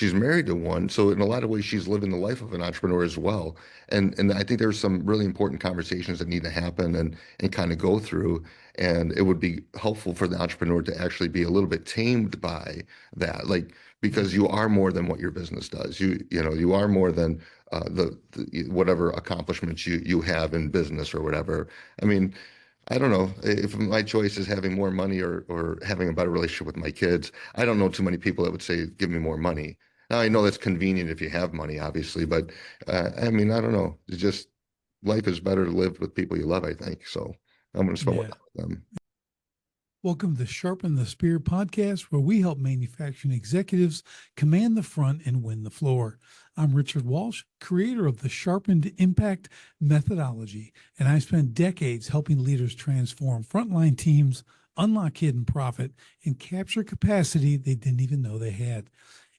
she's married to one. So in a lot of ways, she's living the life of an entrepreneur as well. And I think there's some really important conversations that need to happen and kind of go through. And it would be helpful for the entrepreneur to actually be a little bit tamed by that, like because you are more than what your business does. You are more than the whatever accomplishments you have in business or whatever. I mean, I don't know if my choice is having more money or having a better relationship with my kids. I don't know too many people that would say, give me more money. Now, I know that's convenient if you have money, obviously, but I mean, I don't know. It's just life is better lived with people you love, I think. So I'm going to spend more Yeah. time with them. Welcome to Sharpen the Spear podcast, where we help manufacturing executives command the front and win the floor. I'm Richard Walsh, creator of the Sharpened Impact methodology, and I spent decades helping leaders transform frontline teams, unlock hidden profit, and capture capacity they didn't even know they had.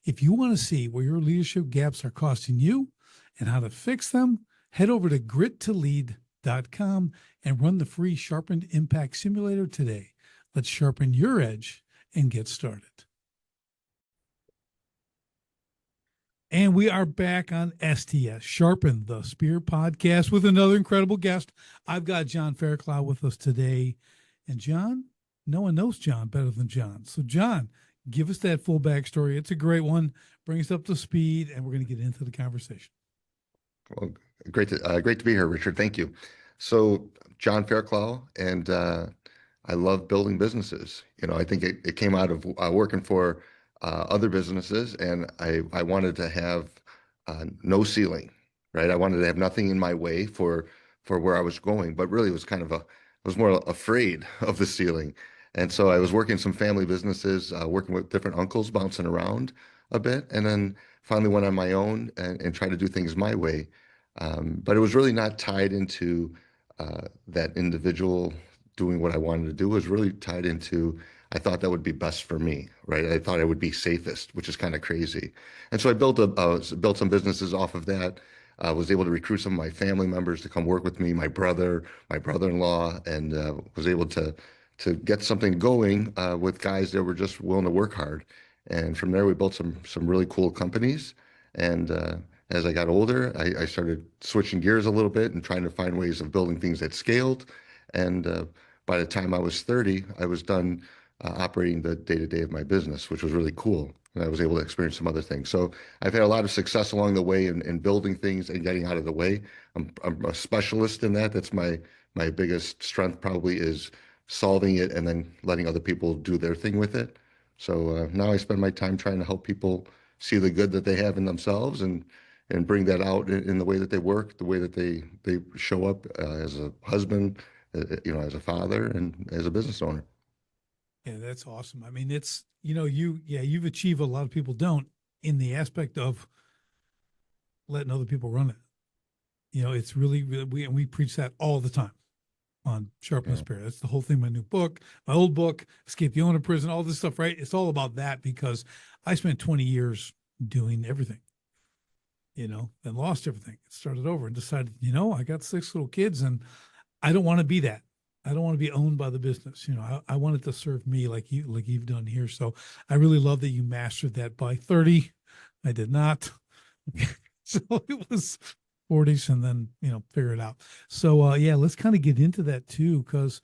If you want to see where your leadership gaps are costing you and how to fix them, head over to grittolead.com and run the free Sharpened Impact Simulator today. Let's sharpen your edge and get started. And we are back on STS, Sharpen the Spear podcast, with another incredible guest. I've got John Fairclough with us today. And John, no one knows John better than John. So, John, give us that full backstory. It's a great one. Bring us up to speed, and we're going to get into the conversation. Well, great to be here, Richard. Thank you. So, John Fairclough, and I love building businesses. I think it came out of working for other businesses, and I wanted to have no ceiling, right? I wanted to have nothing in my way for where I was going, but really it was kind of I was more afraid of the ceiling. And so I was working some family businesses, working with different uncles, bouncing around a bit, and then finally went on my own and tried to do things my way. But it was really not tied into that individual doing what I wanted to do. It was really tied into I thought that would be best for me, right? I thought I would be safest, which is kind of crazy. And so I built some businesses off of that. I was able to recruit some of my family members to come work with me, my brother, my brother-in-law, and was able to get something going with guys that were just willing to work hard. And from there, we built some really cool companies. And as I got older, I started switching gears a little bit and trying to find ways of building things that scaled. And by the time I was 30, I was done operating the day-to-day of my business, which was really cool. And I was able to experience some other things. So I've had a lot of success along the way in building things and getting out of the way. I'm a specialist in that. That's my biggest strength probably is solving it and then letting other people do their thing with it. So now I spend my time trying to help people see the good that they have in themselves and bring that out in the way that they work, the way that they show up as a husband, as a father and as a business owner. Yeah, that's awesome. I mean, it's, you've achieved what a lot of people don't in the aspect of letting other people run it. It's really, we preach that all the time on Sharpen the Yeah. Spear. That's the whole thing. My new book, my old book, Escape the Owner Prison, all this stuff, right? It's all about that because I spent 20 years doing everything, and lost everything. Started over and decided, I got 6 little kids and I don't want to be that. I don't want to be owned by the business. I want it to serve me like you've done here. So I really love that you mastered that by 30. I did not. So it was 40s and then, figure it out. So yeah, let's kind of get into that too, because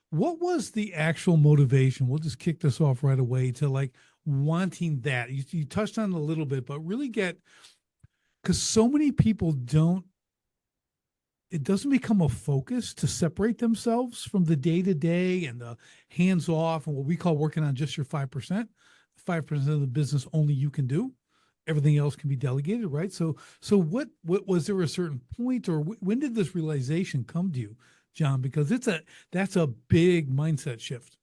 what was the actual motivation? We'll just kick this off right away to like wanting that. You touched on it a little bit, but really because so many people don't, it doesn't become a focus to separate themselves from the day to day and the hands off and what we call working on just your 5%. 5% of the business only you can do. Everything else can be delegated, right? So what was there a certain point, or when did this realization come to you, John? Because that's a big mindset shift.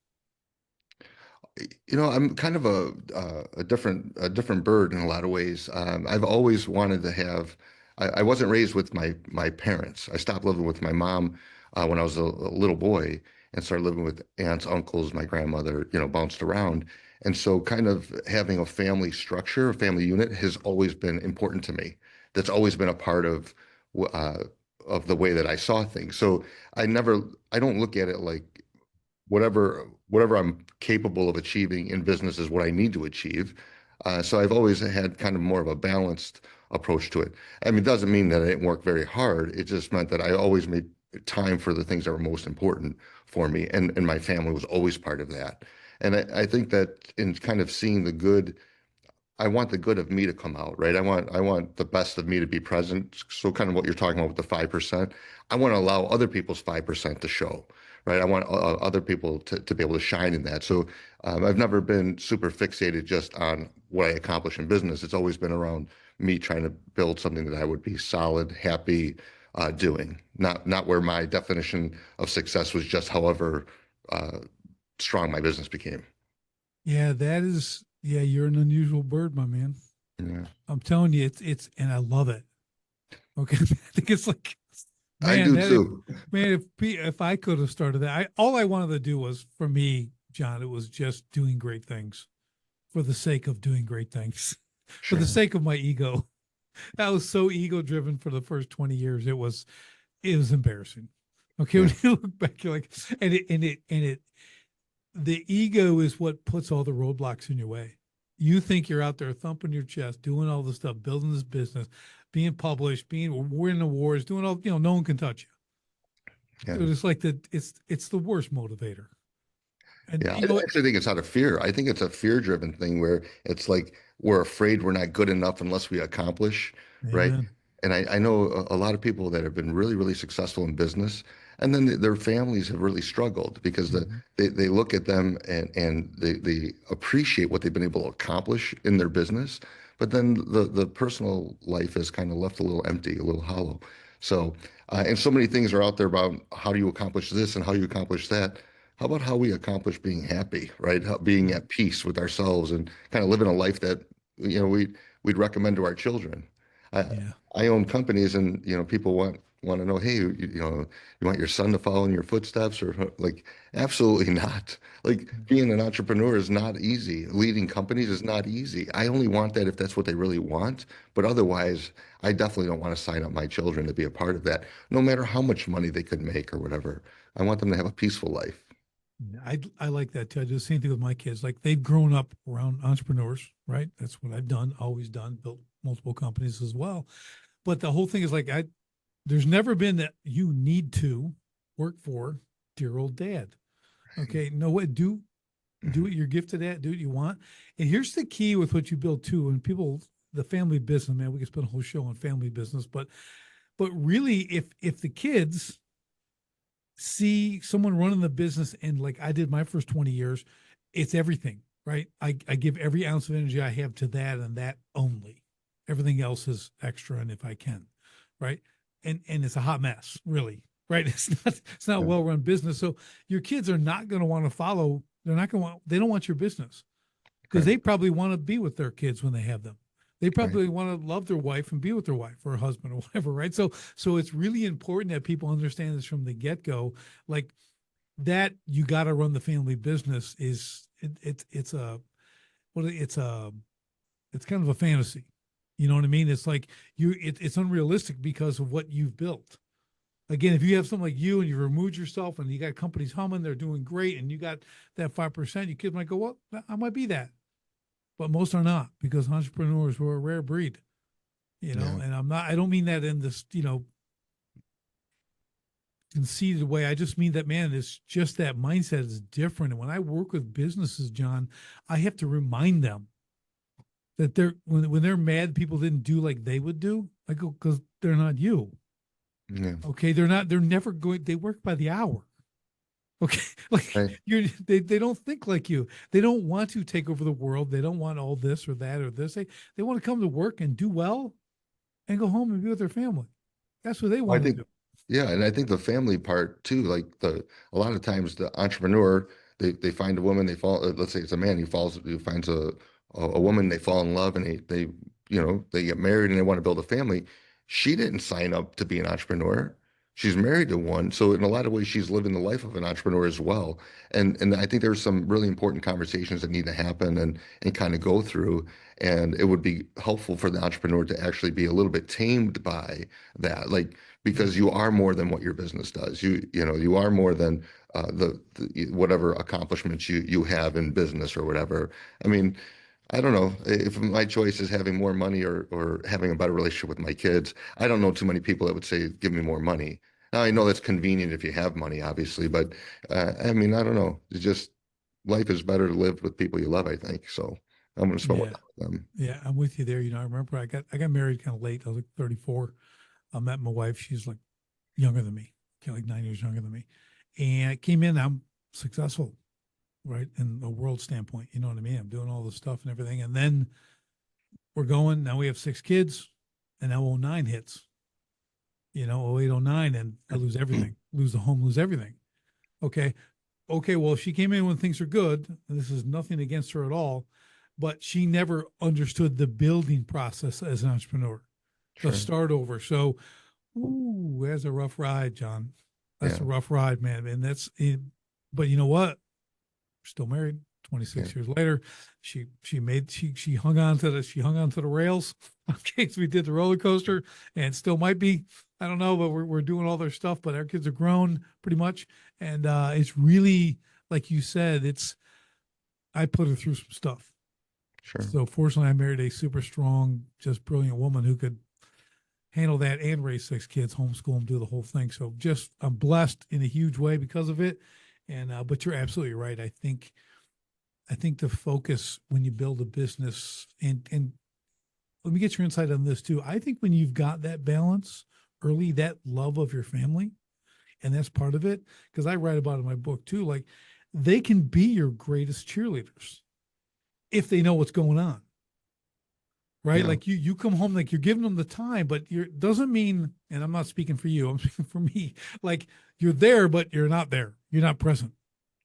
I'm kind of a different bird in a lot of ways. I've always wanted to have. I wasn't raised with my parents. I stopped living with my mom when I was a little boy and started living with aunts, uncles, my grandmother. Bounced around, and so kind of having a family structure, a family unit, has always been important to me. That's always been a part uh, of the way that I saw things. So I don't look at it like whatever I'm capable of achieving in business is what I need to achieve. So I've always had kind of more of a balanced approach to it. I mean, it doesn't mean that I didn't work very hard. It just meant that I always made time for the things that were most important for me, and my family was always part of that. And I think that in kind of seeing the good, I want the good of me to come out, right? I want the best of me to be present. So kind of what you're talking about with the 5%, I want to allow other people's 5% to show, right? I want other people to be able to shine in that. So I've never been super fixated just on what I accomplish in business. It's always been around me trying to build something that I would be solid, happy doing. Not where my definition of success was just however uh, strong my business became. Yeah, that is, yeah, you're an unusual bird, my man. Yeah, I'm telling you, and I love it. Okay. I think it's like, I man, do that if, too. man, if I could have started that, all I wanted to do was, for me, John, it was just doing great things for the sake of doing great things, for the Sure. sake of my ego. I was so ego driven for the first 20 years. It was embarrassing. Okay. When Yeah. you look back, you're like, the ego is what puts all the roadblocks in your way. You think you're out there thumping your chest, doing all this stuff, building this business, being published, being winning awards, doing all, no one can touch Yeah. you. It's like it's the worst motivator. And Yeah, I actually think it's out of fear. I think it's a fear-driven thing where it's like we're afraid we're not good enough unless we accomplish, right? amen. And I know a lot of people that have been really, really successful in business, and then their families have really struggled because Mhm. they look at them and they appreciate what they've been able to accomplish in their business, but then the personal life is kind of left a little empty, a little hollow. So, and so many things are out there about how do you accomplish this and how you accomplish that. How about how we accomplish being happy, right? Being Mm. at peace with ourselves and kind of living a life that, we'd recommend to our children. I, Yeah. I own companies and, people want to know, hey, you want your son to follow in your footsteps or like, absolutely not. Like being an entrepreneur is not easy. Leading companies is not easy. I only want that if that's what they really want. But otherwise, I definitely don't want to sign up my children to be a part of that, no matter how much money they could make or whatever. I want them to have a peaceful life. Yeah, I like that too. I do the same thing with my kids. Like they've grown up around entrepreneurs, right? That's what I've done, always done, built multiple companies as well. But the whole thing is like there's never been that you need to work for dear old dad. Okay. No way. Do what you're gifted at, do what you want. And here's the key with what you build too. And people, the family business, man, we could spend a whole show on family business, but really if the kids see someone running the business and like I did my first 20 years, it's everything, right? I give every ounce of energy I have to that and that only. Everything else is extra and if I can, right? And it's a hot mess, really, right? It's not Yeah, well run business. So your kids are not going to want to follow. They're not going to want. They don't want your business because right, they probably want to be with their kids when they have them. They right. probably want to love their wife and be with their wife or husband or whatever, right? So it's really important that people understand this from the get go, like that. You got to run the family business. It's a what it's kind of a fantasy. You know what I mean? It's like it's unrealistic because of what you've built. Again, if you have something like you and you removed yourself and you got companies humming, they're doing great, and you got that 5%, you kids might go, well, I might be that, but most are not because entrepreneurs were a rare breed, Yeah. and I don't mean that in this, conceited way. I just mean that, man, it's just that mindset is different. And when I work with businesses, John, I have to remind them that when they're mad, people didn't do like they would do. I go, because they're not you. Yeah. Okay. They're never going, they work by the hour. Okay. Like Right. they don't think like you. They don't want to take over the world. They don't want all this or that or this. They want to come to work and do well and go home and be with their family. That's what they I want to think, do. yeah, and I think the family part too, like a lot of times the entrepreneur, they find a woman, they fall, let's say it's a man, he finds a woman, they fall in love and they get married and they want to build a family. She didn't sign up to be an entrepreneur. She's married to one. So in a lot of ways, she's living the life of an entrepreneur as well. And I think there's some really important conversations that need to happen and kind of go through. And it would be helpful for the entrepreneur to actually be a little bit tamed by that. Like Yeah. because you are more than what your business does. You are more than the whatever accomplishments you have in business or whatever. I mean, I don't know if my choice is having more money or having a better relationship with my kids. I don't know too many people that would say, give me more money. Now, I know that's convenient if you have money, obviously, but I mean, I don't know. It's just life is better to live with people you love, I think. So I'm going to spend more Yeah. time with them. Yeah. I'm with you there. I remember I got married kind of late. I was like 34. I met my wife. She's like younger than me, like 9 years younger than me. And I came in, I'm successful, right? In a world standpoint, you know what I mean? I'm doing all this stuff and everything. And then we're going, now we have 6 kids, and now '09 hits, 08, '09, and I lose everything, lose the home, lose everything. Okay. Okay. Well, she came in when things are good, and this is nothing against her at all, but she never understood the building process as an entrepreneur, the Sure. start over. So, ooh, that's a rough ride, John. That's Yeah. a rough ride, man. And that's it. But you know what? Still married. Yeah. 26 years later, she hung on to the rails. Okay, so we did the roller coaster, and still might be. I don't know, but we're doing all their stuff. But our kids are grown pretty much, and it's really like you said. It's I put her through some stuff. Sure. So fortunately, I married a super strong, just brilliant woman who could handle that and raise 6 kids, homeschool them, do the whole thing. So just I'm blessed in a huge way because of it. And but you're absolutely right. I think the focus when you build a business, and let me get your insight on this too. I think when you've got that balance early, that love of your family, and that's part of it, because I write about it in my book too. Like they can be your greatest cheerleaders if they know what's going on, right? Yeah. Like you come home, like you're giving them the time, but you're doesn't mean, and I'm not speaking for you, I'm speaking for me. Like you're there, but you're not there. You're not present.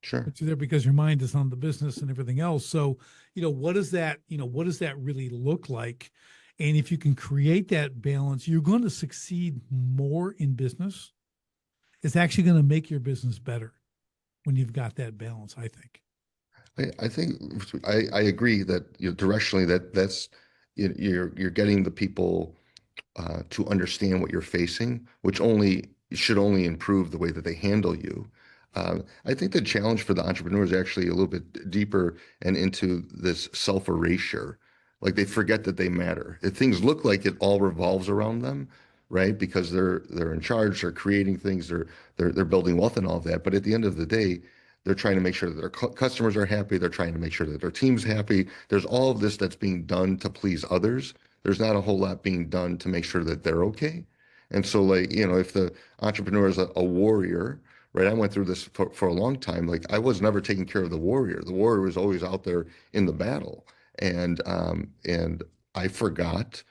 Sure. But you're there because your mind is on the business and everything else. So, what does that really look like? And if you can create that balance, you're going to succeed more in business. It's actually going to make your business better when you've got that balance, I think. I think I agree that directionally that's you're getting the people to understand what you're facing, which only should only improve the way that they handle you. I think the challenge for the entrepreneur is actually a little bit deeper and into this self-erasure. Like they forget that they matter. If things look like it all revolves around them, right? Because they're in charge, they're creating things, they're building wealth and all of that. But at the end of the day, they're trying to make sure that their customers are happy. They're trying to make sure that their team's happy. There's all of this that's being done to please others. There's not a whole lot being done to make sure that they're okay. And so, like, if the entrepreneur is a warrior, right? I went through this for a long time. Like, I was never taking care of the warrior. The warrior was always out there in the battle. And I forgot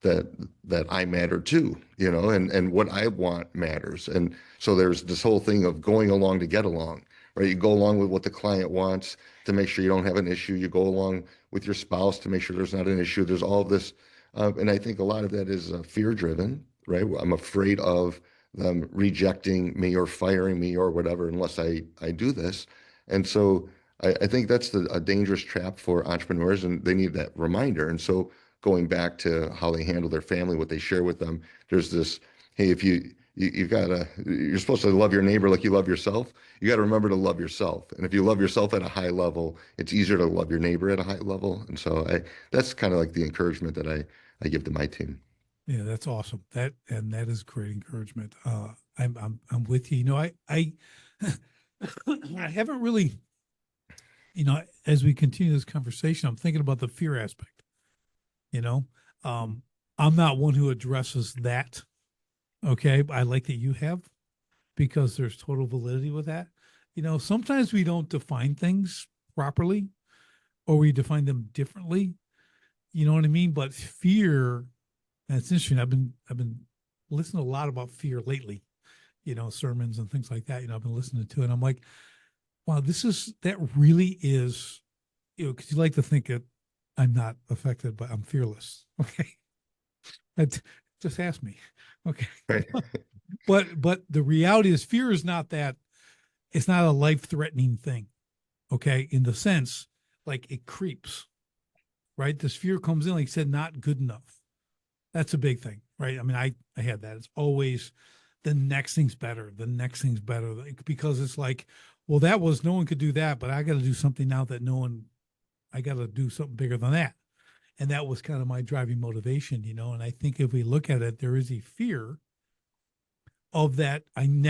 that I matter too, and what I want matters. And so there's this whole thing of going along to get along, right? You go along with what the client wants to make sure you don't have an issue. You go along with your spouse to make sure there's not an issue. There's all this and I think a lot of that is fear driven, right? I'm afraid of them rejecting me or firing me or whatever unless I do this. And so I think that's a dangerous trap for entrepreneurs, and they need that reminder. And so going back to how they handle their family, what they share with them, there's this, hey, if you've got to, you're supposed to love your neighbor like you love yourself. You got to remember to love yourself. And if you love yourself at a high level, it's easier to love your neighbor at a high level. And so that's kind of like the encouragement that I give to my team. Yeah, that's awesome. That is great encouragement. I'm with you. I I haven't really, as we continue this conversation, I'm thinking about the fear aspect. You know, um, I'm not one who addresses that. Okay, I like that you have because there's total validity with that. Sometimes we don't define things properly or we define them differently. You know what I mean? But fear, and it's interesting. I've been listening a lot about fear lately. Sermons and things like that. I've been listening to it. And I'm like, wow, that really is. Because you like to think that I'm not affected, but I'm fearless. Okay, just ask me. Okay, Right. but the reality is, fear is not that. It's not a life threatening thing. Okay, in the sense like it creeps. Right, this fear comes in, like you said, not good enough. That's a big thing, right? I mean, I had that. It's always the next thing's better, the next thing's better, because it's like, well, that was no one could do that, but I got to do something now that no one, I got to do something bigger than that. And that was kind of my driving motivation, you know. And I think if we look at it, there is a fear of that. I'm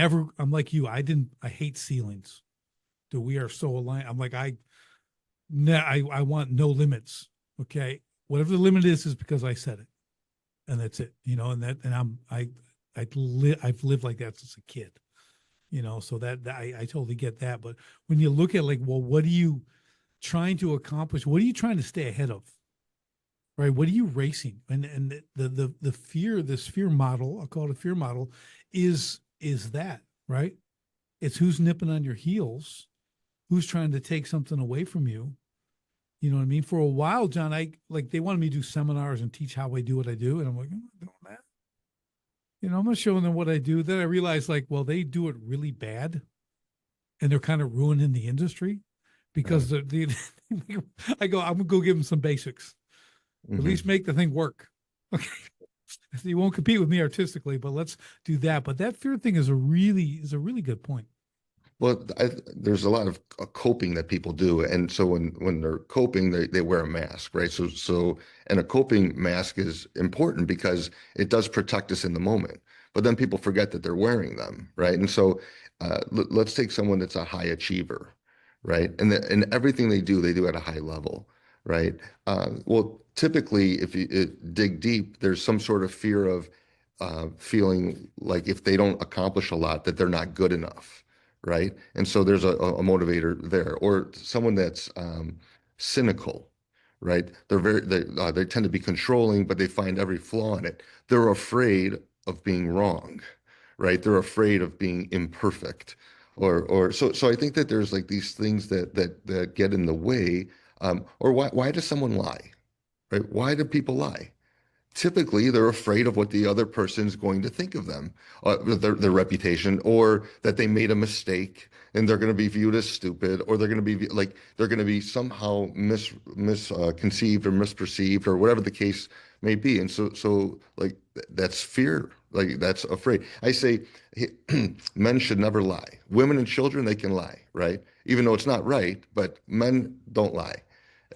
like you, I hate ceilings. Do we are so aligned. I'm like, I want no limits. Okay. Whatever the limit is because I said it. And that's it, you know, I've lived like that since a kid, you know, so that I totally get that. But when you look at like, well, what are you trying to accomplish? What are you trying to stay ahead of? Right? What are you racing? And the fear, this fear model, I'll call it a fear model, is that, right? It's who's nipping on your heels, who's trying to take something away from you. You know what I mean? For a while, John, I like they wanted me to do seminars and teach how I do what I do. And I'm like, I'm not doing that. You know, I'm not showing them what I do. Then I realized like, well, they do it really bad and they're kind of ruining the industry because I go, I'm gonna go give them some basics. At Hmm. least make the thing work. Okay. You won't compete with me artistically, but let's do that. But that fear thing is a really good point. Well, there's a lot of coping that people do, and so when they're coping, they wear a mask, right? And a coping mask is important because it does protect us in the moment. But then people forget that they're wearing them, right? And so let's take someone that's a high achiever, right? And everything they do at a high level, right? Well, typically, if you dig deep, there's some sort of fear of feeling like if they don't accomplish a lot, that they're not good enough, right? And so there's a motivator there, or someone that's cynical, right? They tend to be controlling, but they find every flaw in it. They're afraid of being wrong, right? They're afraid of being imperfect, or so. I think that there's like these things that get in the way. Or why does someone lie, right? Why do people lie? Typically they're afraid of what the other person's going to think of them, their reputation, or that they made a mistake and they're going to be viewed as stupid, or they're going to be like they're going to be somehow misconceived or misperceived or whatever the case may be. And so like that's fear, like that's afraid. I say men should never lie. Women and children, they can lie, right? Even though it's not right, but men don't lie.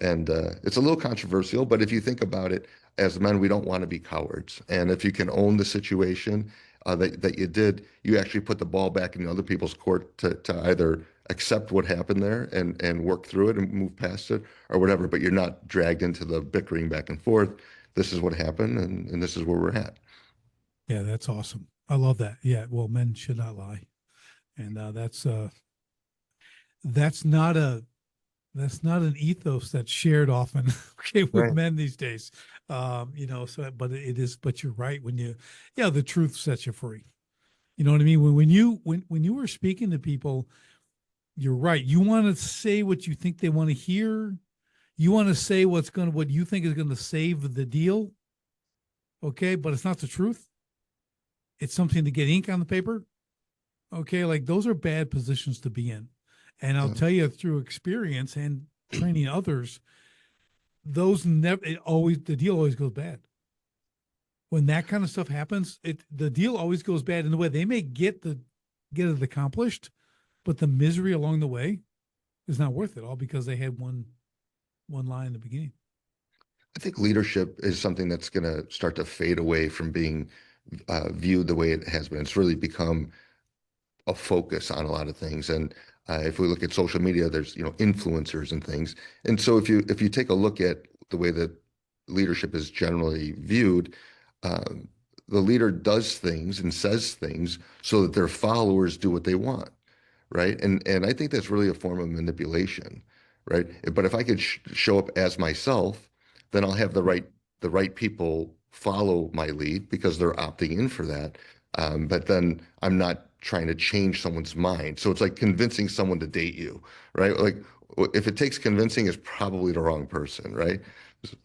And it's a little controversial, but if you think about it, as men, we don't want to be cowards. And if you can own the situation that you did, you actually put the ball back in other people's court to either accept what happened there and work through it and move past it or whatever, but you're not dragged into the bickering back and forth. This is what happened, and this is where we're at. Yeah, that's awesome. I love that. Yeah, well, men should not lie, and that's not a that's not an ethos that's shared often. Okay, with Right. men these days. You know, so but it is. But you're right when yeah, the truth sets you free. You know what I mean? When you were speaking to people, you're right. You want to say what you think they want to hear. You want to say what you think is going to save the deal. Okay, but it's not the truth. It's something to get ink on the paper. Okay, like those are bad positions to be in. And I'll Yeah. tell you through experience and training others, those never it always the deal always goes bad. When that kind of stuff happens, the deal always goes bad in the way they may get it accomplished, but the misery along the way is not worth it all because they had one line in the beginning. I think leadership is something that's going to start to fade away from being viewed the way it has been. It's really become a focus on a lot of things. And if we look at social media, there's influencers and things. And so if you take a look at the way that leadership is generally viewed, uh, the leader does things and says things so that their followers do what they want, right? And I think that's really a form of manipulation, right? But if I could show up as myself, then I'll have the right people follow my lead because they're opting in for that. But then I'm not trying to change someone's mind. So it's like convincing someone to date you, right? Like if it takes convincing, it's probably the wrong person, right?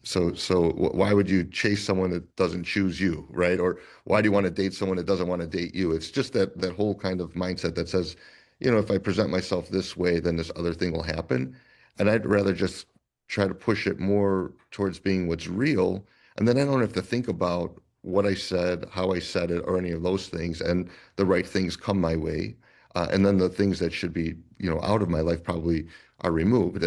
So why would you chase someone that doesn't choose you, right? Or why do you want to date someone that doesn't want to date you? It's just that whole kind of mindset that says, if I present myself this way, then this other thing will happen. And I'd rather just try to push it more towards being what's real. And then I don't have to think about what I said, how I said it, or any of those things. And the right things come my way. And then the things that should be, out of my life probably are removed.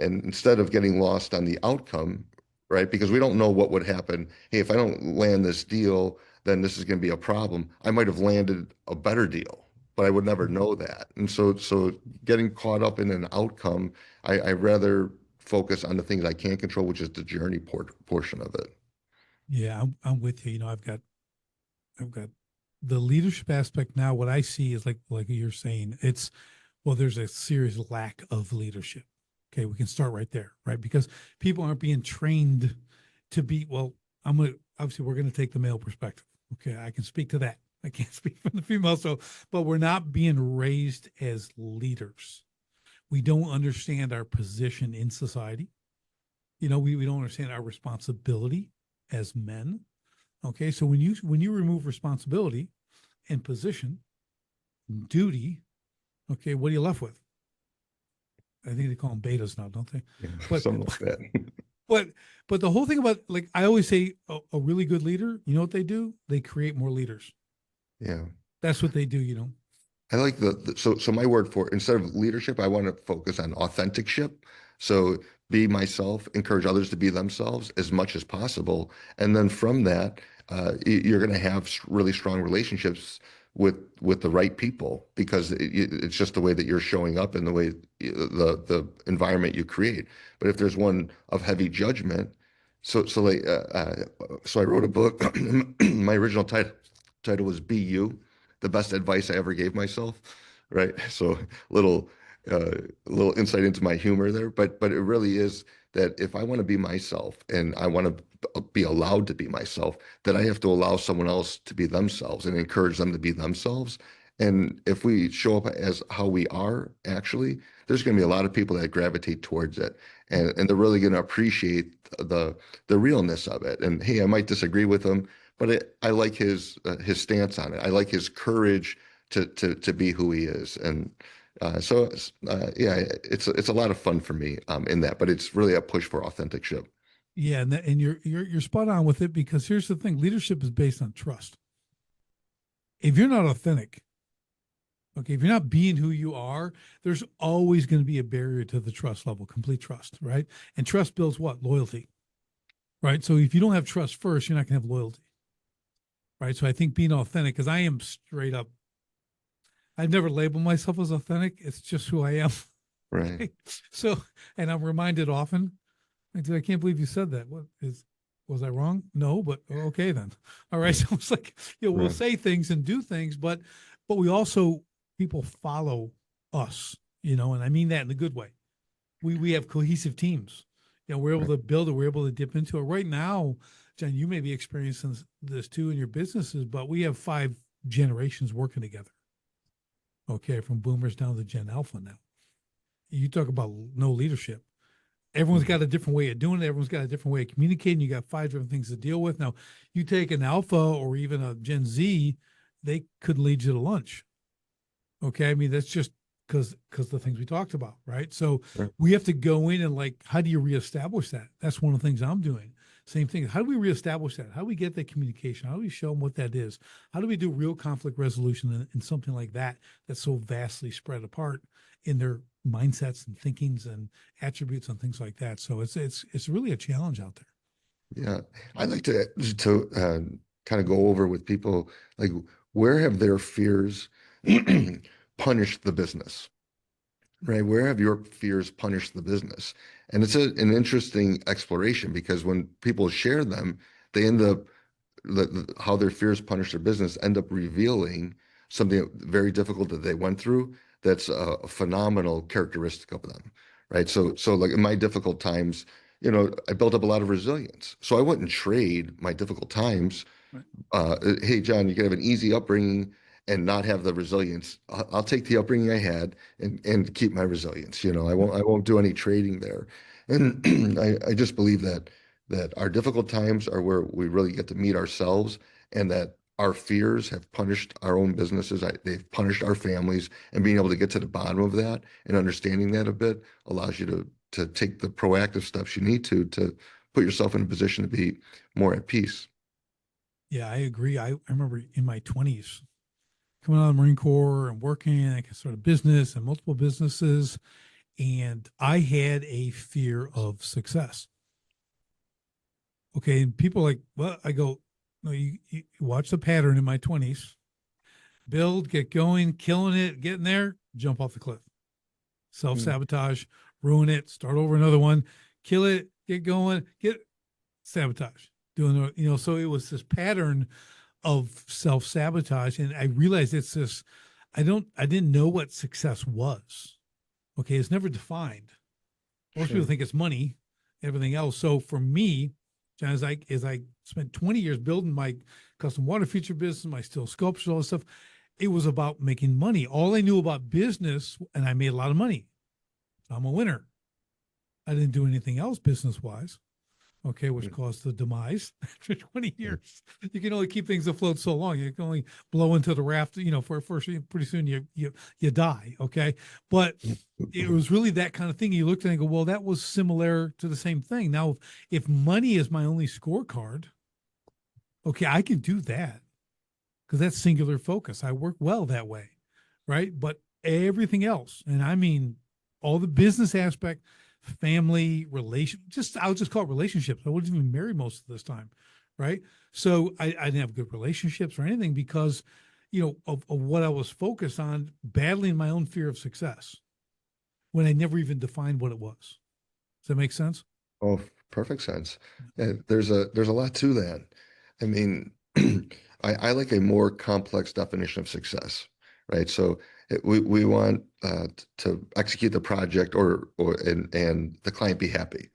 and instead of getting lost on the outcome, right? Because we don't know what would happen. Hey, if I don't land this deal, then this is going to be a problem. I might have landed a better deal, but I would never know that. And so getting caught up in an outcome, I rather focus on the things I can control, which is the journey portion of it. Yeah, I'm with you. You know, I've got the leadership aspect now. What I see is like you're saying, it's well, there's a serious lack of leadership. Okay, we can start right there, right? Because people aren't being trained to be, well, I'm gonna obviously we're gonna take the male perspective. Okay, I can speak to that. I can't speak for the female. So, but we're not being raised as leaders. We don't understand our position in society. You know, we don't understand our responsibility as men. Okay, so when you remove responsibility and position, duty, okay, what are you left with? I think they call them betas now, don't they? Yeah, But something like that. but but the whole thing about, like I always say, a really good leader, you know what they do? They create more leaders. Yeah. That's what they do. You know. I like so my word for instead of leadership, I want to focus on authentic ship. So be myself, encourage others to be themselves as much as possible, and then from that, you're going to have really strong relationships with the right people because it's just the way that you're showing up and the way the environment you create. But if there's one of heavy judgment, so I wrote a book. My original title was "Be You." The best advice I ever gave myself, right? So little little insight into my humor there, but it really is that if I want to be myself and I want to be allowed to be myself, that I have to allow someone else to be themselves and encourage them to be themselves. And if we show up as how we are, actually, there's going to be a lot of people that gravitate towards it, and they're really going to appreciate the realness of it. And hey, I might disagree with them, but I like his stance on it. I like his courage to be who he is, and yeah, it's a lot of fun for me in that. But it's really a push for authentic ship. Yeah, and you're spot on with it, because here's the thing: leadership is based on trust. If you're not authentic, okay, if you're not being who you are, there's always going to be a barrier to the trust level, complete trust, right? And trust builds what? Loyalty, right? So if you don't have trust first, you're not going to have loyalty, right? So I think being authentic, because I am straight up, I've never labeled myself as authentic. It's just who I am. Right. Okay. So, and I'm reminded often, I can't believe you said that. Was I wrong? No, but okay then. All right. Yeah. So it's like, we'll Right. say things and do things, but we also, people follow us, and I mean that in a good way. We have cohesive teams. We're able Right. to build it, we're able to dip into it. Right now, John, you may be experiencing this too in your businesses, but we have 5 generations working together. Okay, from boomers down to Gen Alpha now. You talk about no leadership. Everyone's Mhm. got a different way of doing it. Everyone's got a different way of communicating. You got 5 different things to deal with. Now, you take an alpha or even a Gen Z, they could lead you to lunch. Okay. I mean, that's just because the things we talked about, right? So Right. we have to go in and, like, how do you reestablish that? That's one of the things I'm doing. Same thing. How do we reestablish that? How do we get that communication? How do we show them what that is? How do we do real conflict resolution in something like that that's so vastly spread apart in their mindsets and thinkings and attributes and things like that? So it's really a challenge out there. Yeah. I like to kind of go over with people like where have their fears punished the business? Right? Where have your fears punished the business? And it's an interesting exploration because when people share them, they end up how their fears punish their business end up revealing something very difficult that they went through that's a phenomenal characteristic of them, right? So like in my difficult times, I built up a lot of resilience. So I wouldn't trade my difficult times. Right. Hey, John, you can have an easy upbringing and not have the resilience. I'll take the upbringing I had and keep my resilience. I won't do any trading there. And I just believe that our difficult times are where we really get to meet ourselves, and that our fears have punished our own businesses. They've punished our families, and being able to get to the bottom of that and understanding that a bit allows you to take the proactive steps you need to put yourself in a position to be more at peace. Yeah, I agree. I remember in my 20s coming out of the Marine Corps and working, I started a business and multiple businesses. And I had a fear of success. Okay. And people are like, well, I go, no, you watch the pattern in my 20s, build, get going, killing it, getting there, jump off the cliff, self Mm, sabotage, ruin it, start over another one, kill it, get going, get sabotage, doing, so it was this pattern of self sabotage. And I realized it's this, I didn't know what success was. Okay. It's never defined. Most people sure. think it's money, everything else. So for me, John, as I spent 20 years building my custom water feature business, my steel sculptures, all this stuff, it was about making money. All I knew about business, and I made a lot of money. So I'm a winner. I didn't do anything else business wise. Okay, which Mm, caused the demise after 20 mm, years. You can only keep things afloat so long. You can only blow into the raft, for first, pretty soon you die. Okay. But it mm. was really that kind of thing. You looked at it and go, well, that was similar to the same thing. Now, if money is my only scorecard, okay, I can do that because that's singular focus. I work well that way. Right. But everything else, and I mean all the business aspect, family, I'll just call it relationships. I wasn't even married most of this time. Right. So I didn't have good relationships or anything because, of what I was focused on, battling my own fear of success when I never even defined what it was. Does that make sense? Oh, perfect sense. Yeah, there's a lot to that. I mean, I like a more complex definition of success, right? So we want to execute the project and the client be happy,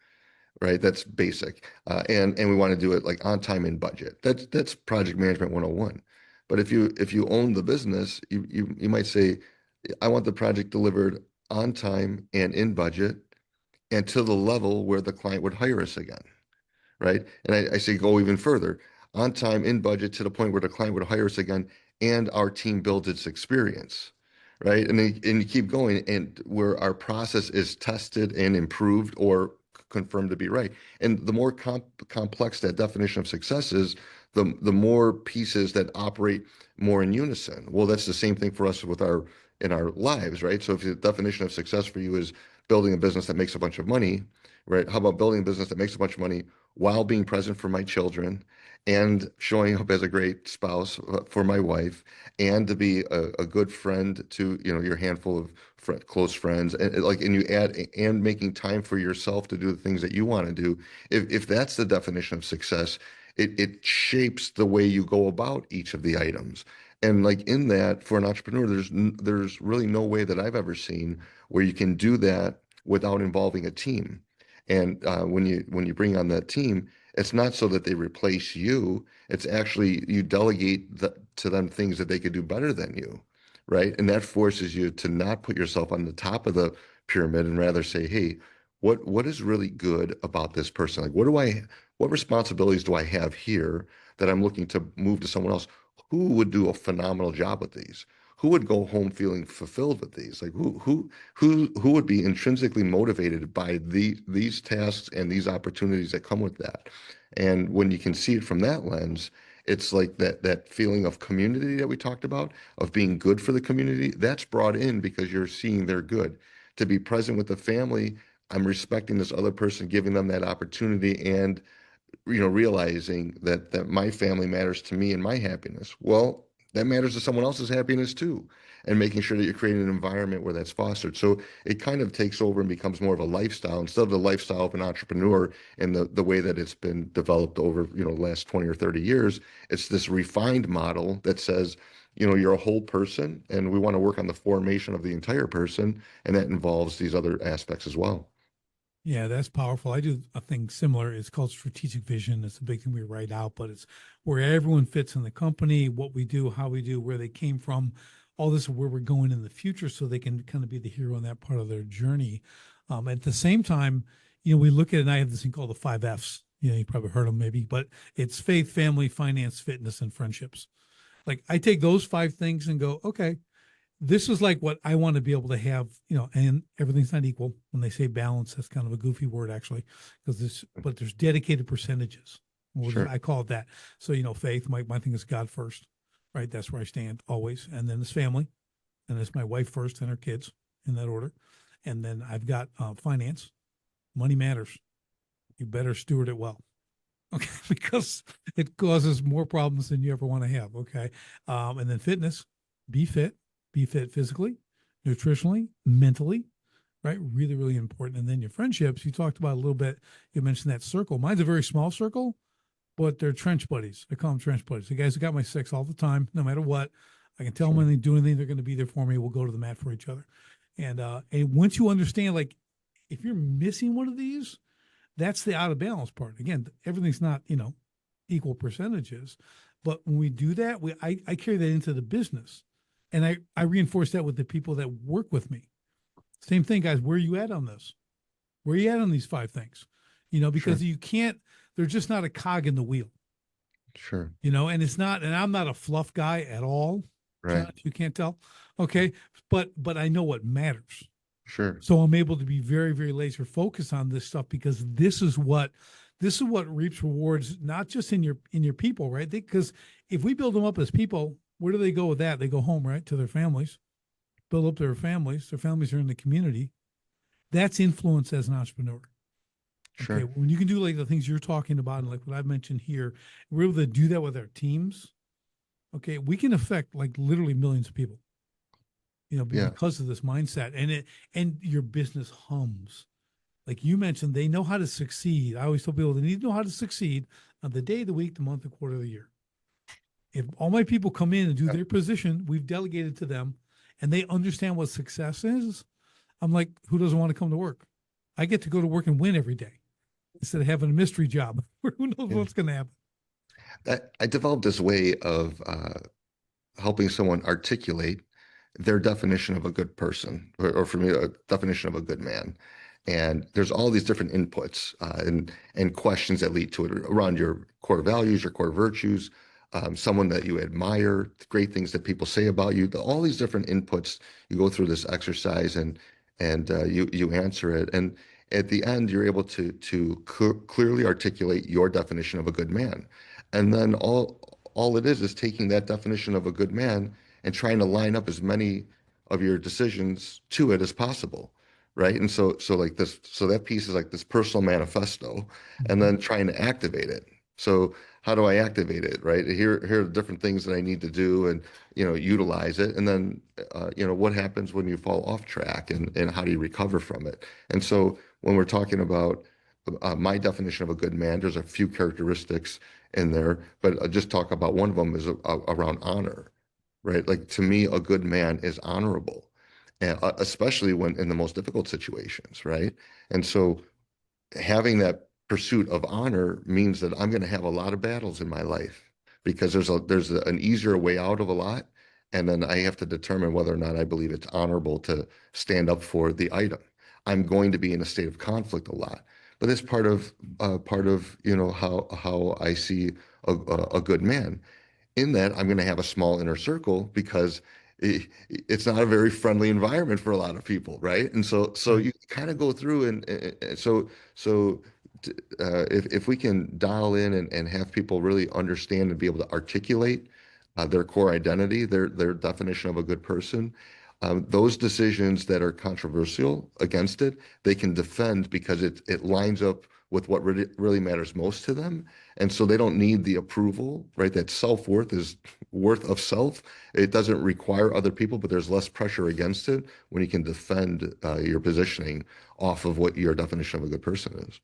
right? That's basic. And we want to do it like on time and budget. That's project management 101. But if you own the business, you might say, I want the project delivered on time and in budget and to the level where the client would hire us again, right? And I say go even further, on time, in budget, to the point where the client would hire us again, and our team builds its experience, right? And you keep going, and where our process is tested and improved or confirmed to be right. And the more complex that definition of success is, the more pieces that operate more in unison. Well, that's the same thing for us with our in our lives, right? So if the definition of success for you is building a business that makes a bunch of money, right? How about building a business that makes a bunch of money while being present for my children and showing up as a great spouse for my wife and to be a good friend to, your handful of close friends and you add and making time for yourself to do the things that you want to do. If that's the definition of success, it shapes the way you go about each of the items. And like in that, for an entrepreneur, there's really no way that I've ever seen where you can do that without involving a team. And when you bring on that team, it's not so that they replace you. It's actually you delegate to them things that they could do better than you, right? And that forces you to not put yourself on the top of the pyramid and rather say, hey, what is really good about this person? Like, what responsibilities do I have here that I'm looking to move to someone else? Who would do a phenomenal job with these? Who would go home feeling fulfilled with these? Like who would be intrinsically motivated by these tasks and these opportunities that come with that? And when you can see it from that lens, it's like that feeling of community that we talked about, of being good for the community, that's brought in because you're seeing their good. To be present with the family, I'm respecting this other person, giving them that opportunity and realizing that my family matters to me and my happiness. Well, that matters to someone else's happiness too, and making sure that you're creating an environment where that's fostered. So it kind of takes over and becomes more of a lifestyle instead of the lifestyle of an entrepreneur and the way that it's been developed over, the last 20 or 30 years. It's this refined model that says, you're a whole person and we want to work on the formation of the entire person, and that involves these other aspects as well. Yeah, that's powerful. I do a thing similar. It's called strategic vision. It's a big thing we write out, but it's where everyone fits in the company, what we do, how we do, where they came from, all this, where we're going in the future, so they can kind of be the hero in that part of their journey. At the same time, we look at it, and I have this thing called the 5 Fs. You probably heard them maybe, but it's faith, family, finance, fitness, and friendships. Like I take those 5 things and go, okay, this is like what I want to be able to have, and everything's not equal. When they say balance, that's kind of a goofy word actually, because but there's dedicated percentages. Sure. I call it that. So, faith, my thing is God first, right? That's where I stand always. And then it's family, and it's my wife first and her kids in that order. And then I've got finance. Money matters. You better steward it well. Okay. Because it causes more problems than you ever want to have. Okay. And then fitness, be fit, physically, nutritionally, mentally, right? Really, really important. And then your friendships, you talked about a little bit. You mentioned that circle. Mine's a very small circle, but they're trench buddies. I call them trench buddies. The guys who got my six all the time, no matter what. I can tell them when they do anything, they're going to be there for me. We'll go to the mat for each other. And once you understand, like, if you're missing one of these, that's the out of balance part. Again, everything's not, equal percentages. But when we do that, I carry that into the business. And I reinforce that with the people that work with me. Same thing, guys. Where are you at on this? Where are you at on these 5 things? Because you can't, they're just not a cog in the wheel. Sure. And it's not, and I'm not a fluff guy at all. Right. John, if you can't tell. Okay. But I know what matters. Sure. So I'm able to be very, very laser focused on this stuff because this is what reaps rewards, not just in your people, right? Because if we build them up as people, where do they go with that? They go home, right? To their families, build up their families. Their families are in the community. That's influence as an entrepreneur. Sure. Okay. When you can do like the things you're talking about and like what I've mentioned here, we're able to do that with our teams. Okay. We can affect like literally millions of people, because of this mindset, and your business hums. Like you mentioned, they know how to succeed. I always tell people they need to know how to succeed on the day, the week, the month, the quarter of the year. If all my people come in and do their position, we've delegated to them and they understand what success is. I'm like, who doesn't want to come to work? I get to go to work and win every day instead of having a mystery job where who knows what's going to happen. I developed this way of helping someone articulate their definition of a good person, or for me, a definition of a good man. And there's all these different inputs and questions that lead to it around your core values, your core virtues, someone that you admire, great things that people say about you, all these different inputs. You go through this exercise and you answer it, and at the end you're able to clearly articulate your definition of a good man, and then all it is taking that definition of a good man and trying to line up as many of your decisions to it as possible, right? And so like this, so that piece is like this personal manifesto, and then trying to activate it. So how do I activate it, right? Here are the different things that I need to do, and utilize it. And then what happens when you fall off track, and how do you recover from it? And so when we're talking about my definition of a good man, there's a few characteristics in there, but I'll just talk about one of them is around honor, right? Like to me, a good man is honorable, and especially when in the most difficult situations, right? And so having that pursuit of honor means that I'm going to have a lot of battles in my life because there's an easier way out of a lot, and then I have to determine whether or not I believe it's honorable to stand up for the item. I'm going to be in a state of conflict a lot, but it's part of how I see a good man. In that, I'm going to have a small inner circle because it's not a very friendly environment for a lot of people, right? And so you kind of go through, and so if we can dial in and have people really understand and be able to articulate their core identity, their definition of a good person, those decisions that are controversial against it, they can defend because it lines up with what really matters most to them. And so they don't need the approval, right? That self-worth is worth of self. It doesn't require other people, but there's less pressure against it when you can defend your positioning off of what your definition of a good person is.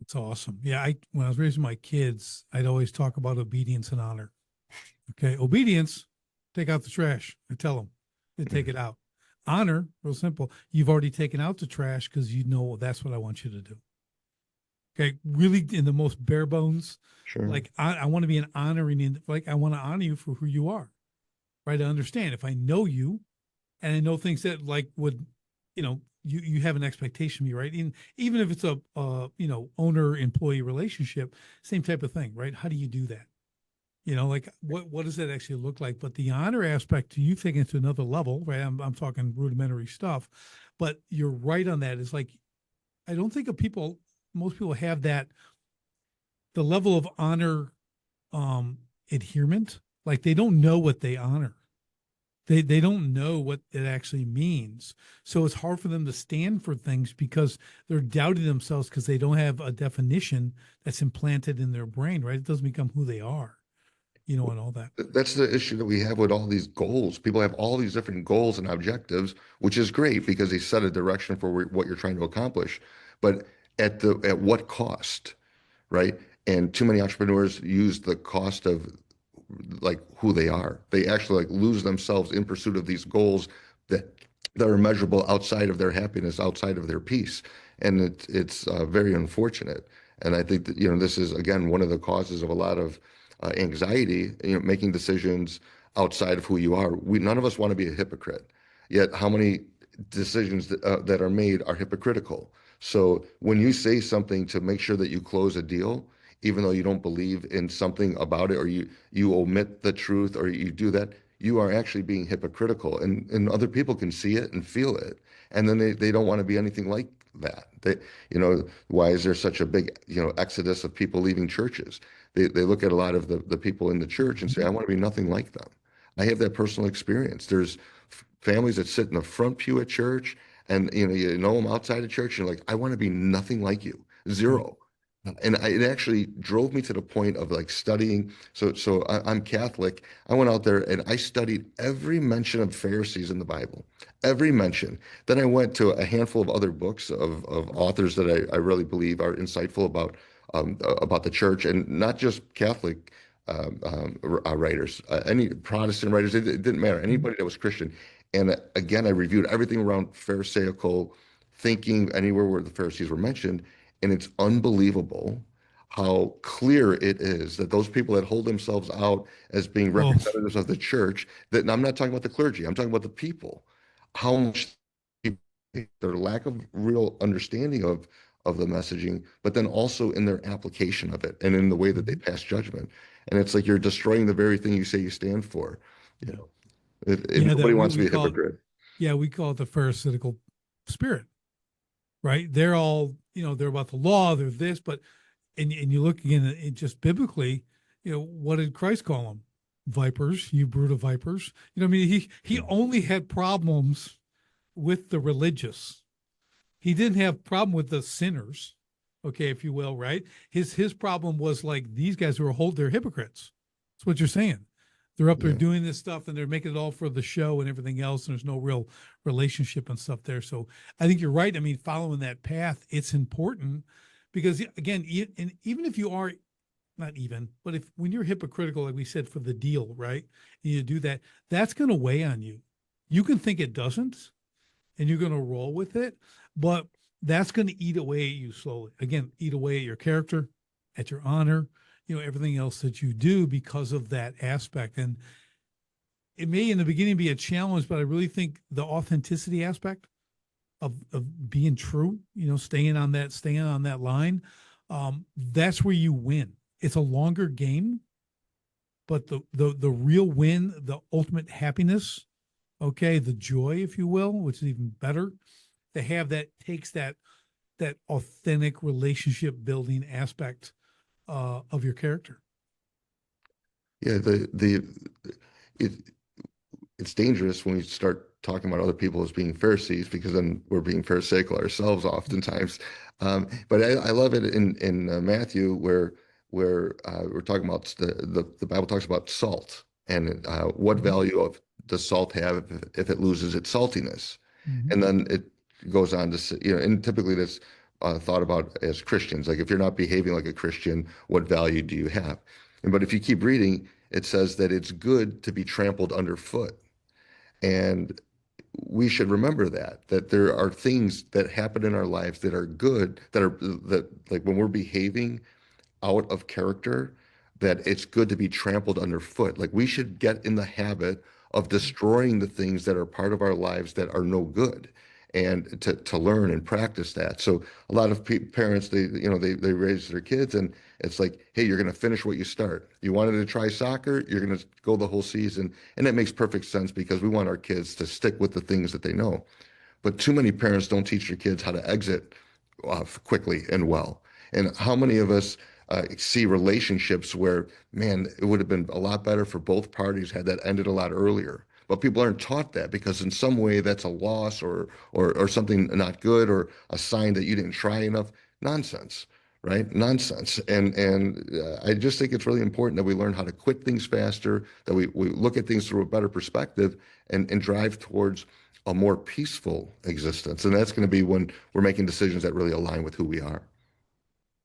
It's awesome. Yeah. When I was raising my kids, I'd always talk about obedience and honor. Okay. Obedience, take out the trash. I tell them to take it out. Honor, real simple. You've already taken out the trash because that's what I want you to do. Okay. Really in the most bare bones. Sure. Like I want to be an honoring, like I want to honor you for who you are. Right. I understand if I know you and I know things that like would, you have an expectation of me, right? Even if it's a owner employee relationship, same type of thing, right? How do you do that? Like what does that actually look like? But the honor aspect, you take it to another level, right? I'm talking rudimentary stuff, but you're right on that. It's like I don't think most people have that the level of honor adherent, like they don't know what they honor. They don't know what it actually means. So it's hard for them to stand for things because they're doubting themselves because they don't have a definition that's implanted in their brain, right? It doesn't become who they are, and all that. That's the issue that we have with all these goals. People have all these different goals and objectives, which is great because they set a direction for what you're trying to accomplish. But at what cost, right? And too many entrepreneurs use the cost of like who they are. They actually like lose themselves in pursuit of these goals that that are measurable outside of their happiness, outside of their peace, and it's very unfortunate. And I think that this is again one of the causes of a lot of anxiety. Making decisions outside of who you are. None of us want to be a hypocrite. Yet, how many decisions that are made are hypocritical? So when you say something to make sure that you close a deal, even though you don't believe in something about it, or you omit the truth, or you do that, you are actually being hypocritical, and other people can see it and feel it, and then they don't want to be anything like that. Why is there such a big exodus of people leaving churches? They look at a lot of the people in the church and say, I want to be nothing like them. I have that personal experience. There's families that sit in the front pew at church, and you know them outside of church, and you're like, I want to be nothing like you. Right. Zero. And it actually drove me to the point of like studying. I'm Catholic. I went out there and I studied every mention of Pharisees in the Bible, every mention. Then I went to a handful of other books of authors that I really believe are insightful about the church, and not just Catholic writers, any Protestant writers. It didn't matter. Mhm. Anybody that was Christian. And again, I reviewed everything around Pharisaical thinking, anywhere where the Pharisees were mentioned. And it's unbelievable how clear it is that those people that hold themselves out as being Oh, representatives of the church, that and I'm not talking about the clergy, I'm talking about the people, how much their lack of real understanding of the messaging, but then also in their application of it and in the way that they mhm. pass judgment. And it's like you're destroying the very thing you say you stand for. You Yeah. know, if Yeah, nobody that wants to we be a call it, hypocrite. yeah, we call it the Pharisaical spirit, right? They're all, they're about the law, they're this, but and you look again just biblically, what did Christ call them? Vipers, you brood of vipers. I mean, he only had problems with the religious. He didn't have problem with the sinners, okay, if you will, right? His problem was like these guys who are they're hypocrites. That's what you're saying. They're up there Yeah. doing this stuff and they're making it all for the show and everything else, and there's no real relationship and stuff there. So I think you're right. I mean, following that path, it's important because again, and even if you are not even, but if when you're hypocritical, like we said, for the deal, right? And you do that, that's going to weigh on you. You can think it doesn't, and you're going to roll with it, but that's going to eat away at you slowly. Again, eat away at your character, at your honor, everything else that you do because of that aspect. And it may in the beginning be a challenge, but I really think the authenticity aspect of being true, staying on that line, that's where you win. It's a longer game, but the real win, the ultimate happiness, okay, the joy, if you will, which is even better, to have that takes that authentic relationship building aspect of your character. Yeah, it it's dangerous when we start talking about other people as being Pharisees, because then we're being Pharisaical ourselves oftentimes. But I love it in Matthew where we're talking about the Bible talks about salt, and what Mhm. value does salt have if it loses its saltiness? Mhm. And then it goes on to say, and typically that's thought about as Christians. Like if you're not behaving like a Christian, what value do you have? But if you keep reading, it says that it's good to be trampled underfoot. And we should remember that there are things that happen in our lives that are good, that like when we're behaving out of character, that it's good to be trampled underfoot. Like we should get in the habit of destroying the things that are part of our lives that are no good, and to learn and practice that. So a lot of parents, they raise their kids, and it's like, hey, you're going to finish what you start. You wanted to try soccer, you're going to go the whole season. And that makes perfect sense because we want our kids to stick with the things that they know. But too many parents don't teach their kids how to exit quickly and well. And how many of us see relationships where, man, it would have been a lot better for both parties had that ended a lot earlier. but people aren't taught that because in some way that's a loss or something not good or a sign that you didn't try enough. Nonsense, right? Nonsense. And I just think it's really important that we learn how to quit things faster, that we look at things through a better perspective and drive towards a more peaceful existence. And that's going to be when we're making decisions that really align with who we are.